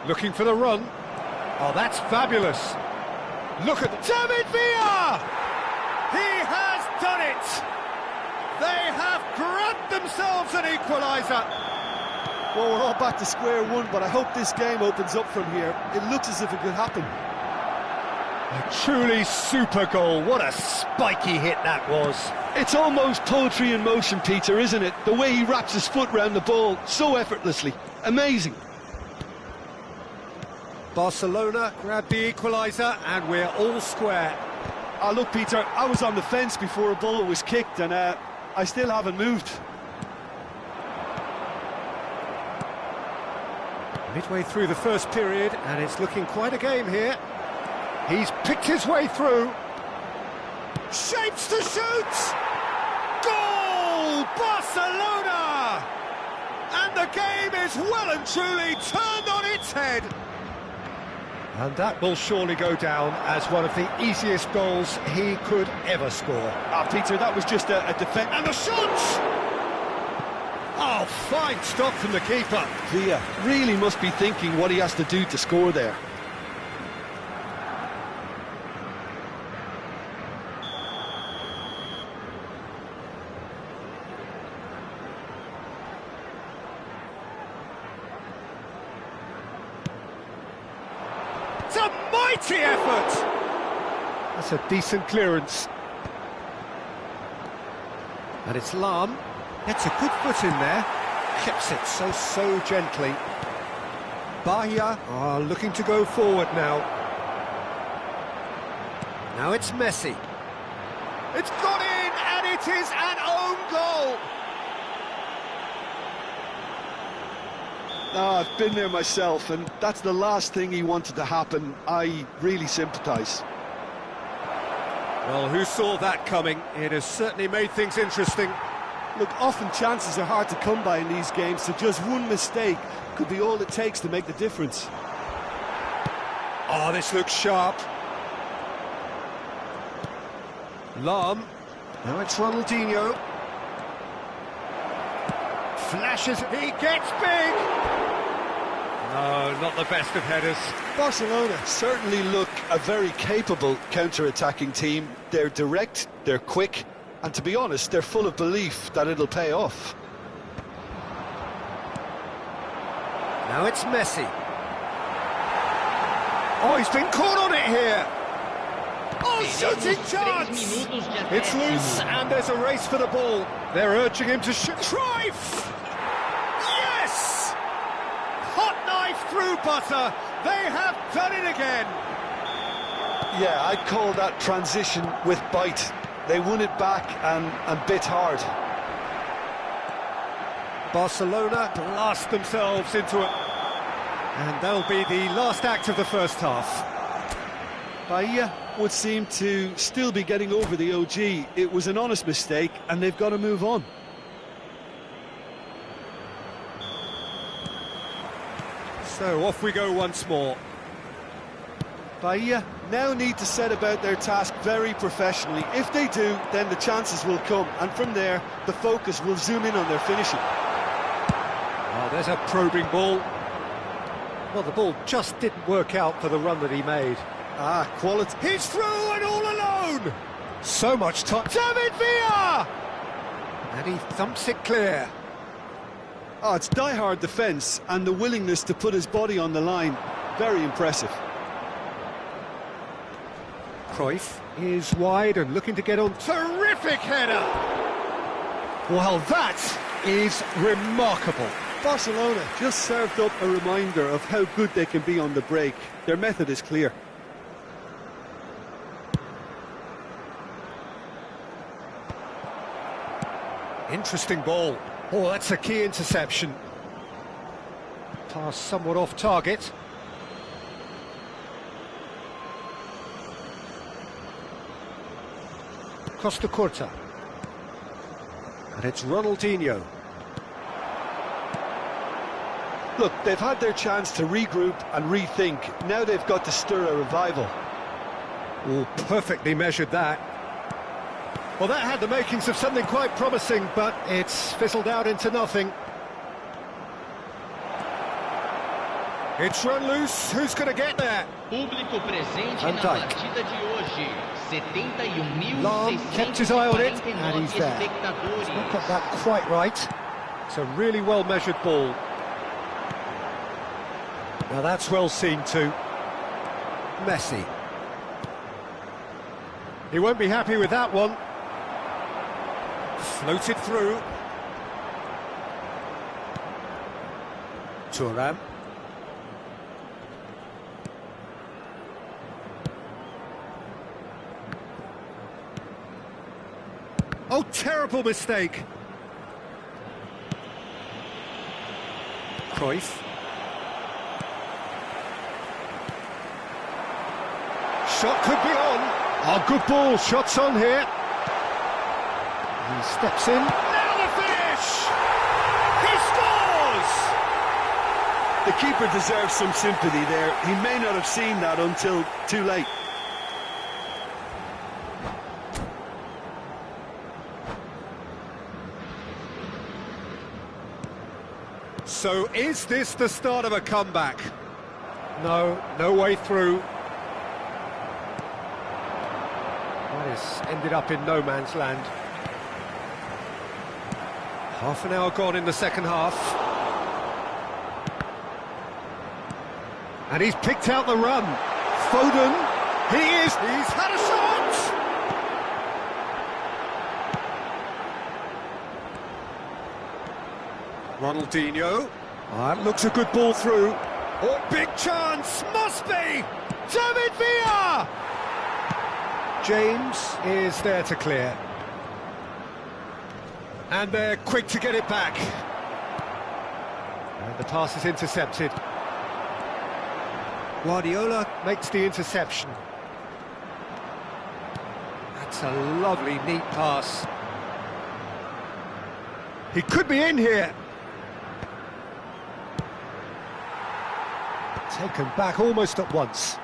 Looking for the run. Oh, that's fabulous. Look at David Villa! He has done it! They have grabbed themselves an equaliser. Well, we're all back to square one, but I hope this game opens up from here. It looks as if it could happen. A truly super goal. What a spiky hit that was. It's almost poetry in motion, Peter, isn't it? The way he wraps his foot round the ball so effortlessly. Amazing. Barcelona grab the equaliser and we're all square. Look, Peter, I was on the fence before a ball was kicked and I still haven't moved. Midway through the first period and it's looking quite a game here. He's picked his way through. Shapes to shoot! Goal! Barcelona! And the game is well and truly turned on its head. And that will surely go down as one of the easiest goals he could ever score. Peter, that was just a defence. And the shot! Oh, fine stop from the keeper. Villa really must be thinking what he has to do to score there. It's a mighty effort! That's a decent clearance. And it's Lam. Gets a good foot in there. Keeps it so gently. Bahia are looking to go forward now. Now it's Messi. It's gone in, and it is an own goal! I've been there myself, and that's the last thing he wanted to happen. I really sympathise. Well, who saw that coming? It has certainly made things interesting. Look, often chances are hard to come by in these games, so just one mistake could be all it takes to make the difference. Oh, this looks sharp. Lam. Now it's Ronaldinho. Flashes, he gets big! No, not the best of headers. Barcelona certainly look a very capable counter-attacking team. They're direct, they're quick, and to be honest, they're full of belief that it'll pay off. Now it's Messi. Oh, he's been caught on it here! Oh, shooting chance! It's loose, and there's a race for the ball. They're urging him to shoot. Cruyff! Yes! Hot knife through butter. They have done it again. Yeah, I'd call that transition with bite. They won it back and bit hard. Barcelona blast themselves into it. And that'll be the last act of the first half. Bahia would seem to still be getting over the OG. It was an honest mistake, and they've got to move on. So off we go once more. Bahia now need to set about their task very professionally. If they do, then the chances will come, and from there, the focus will zoom in on their finishing. Oh, there's a probing ball. Well, the ball just didn't work out for the run that he made. Quality. He's through and all alone! So much time. David Villa! And he thumps it clear. It's die-hard defence, and the willingness to put his body on the line. Very impressive. Cruyff is wide and looking to get on. Terrific header! Well, that is remarkable. Barcelona just served up a reminder of how good they can be on the break. Their method is clear. Interesting ball. Oh, that's a key interception. Pass somewhat off target. Costa Curta. And it's Ronaldinho. Look, they've had their chance to regroup and rethink. Now they've got to stir a revival. Oh, perfectly measured that. Well, that had the makings of something quite promising, but it's fizzled out into nothing. It's run loose. Who's going to get there? Público presente na partida de hoje. Lam kept his eye on it, 71.049 and he's there. espectadores. Not got that quite right. It's a really well-measured ball. Now that's well seen too. Messi. He won't be happy with that one. Floated through. Thuram. Oh, terrible mistake. Cruyff. Shot could be on. Oh, good ball. Shots on here. He steps in. Now the finish! He scores! The keeper deserves some sympathy there. He may not have seen that until too late. So is this the start of a comeback? No, no way through. That has ended up in no man's land. Half an hour gone in the second half. And he's picked out the run. Foden, he's had a shot! Ronaldinho. That looks a good ball through. Oh, big chance! Must be! David Villa! James is there to clear. And they're quick to get it back. And the pass is intercepted. Guardiola makes the interception. That's a lovely, neat pass. He could be in here. Taken back almost at once.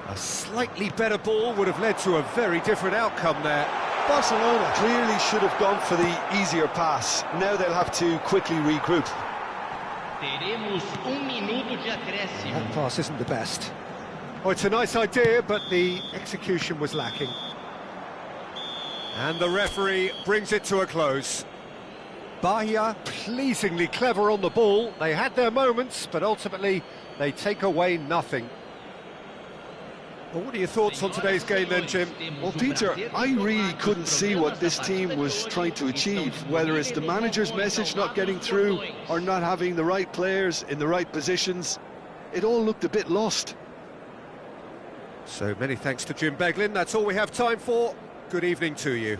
A slightly better ball would have led to a very different outcome there. Barcelona clearly should have gone for the easier pass. Now they'll have to quickly regroup. Teremos minuto de acréscimo. That pass isn't the best. Oh, it's a nice idea, but the execution was lacking. And the referee brings it to a close. Bahia, pleasingly clever on the ball. They had their moments, but ultimately they take away nothing. Well, what are your thoughts on today's game then, Jim? Well, Peter, I really couldn't see what this team was trying to achieve, whether it's the manager's message not getting through or not having the right players in the right positions. It all looked a bit lost. So many thanks to Jim Beglin. That's all we have time for. Good evening to you.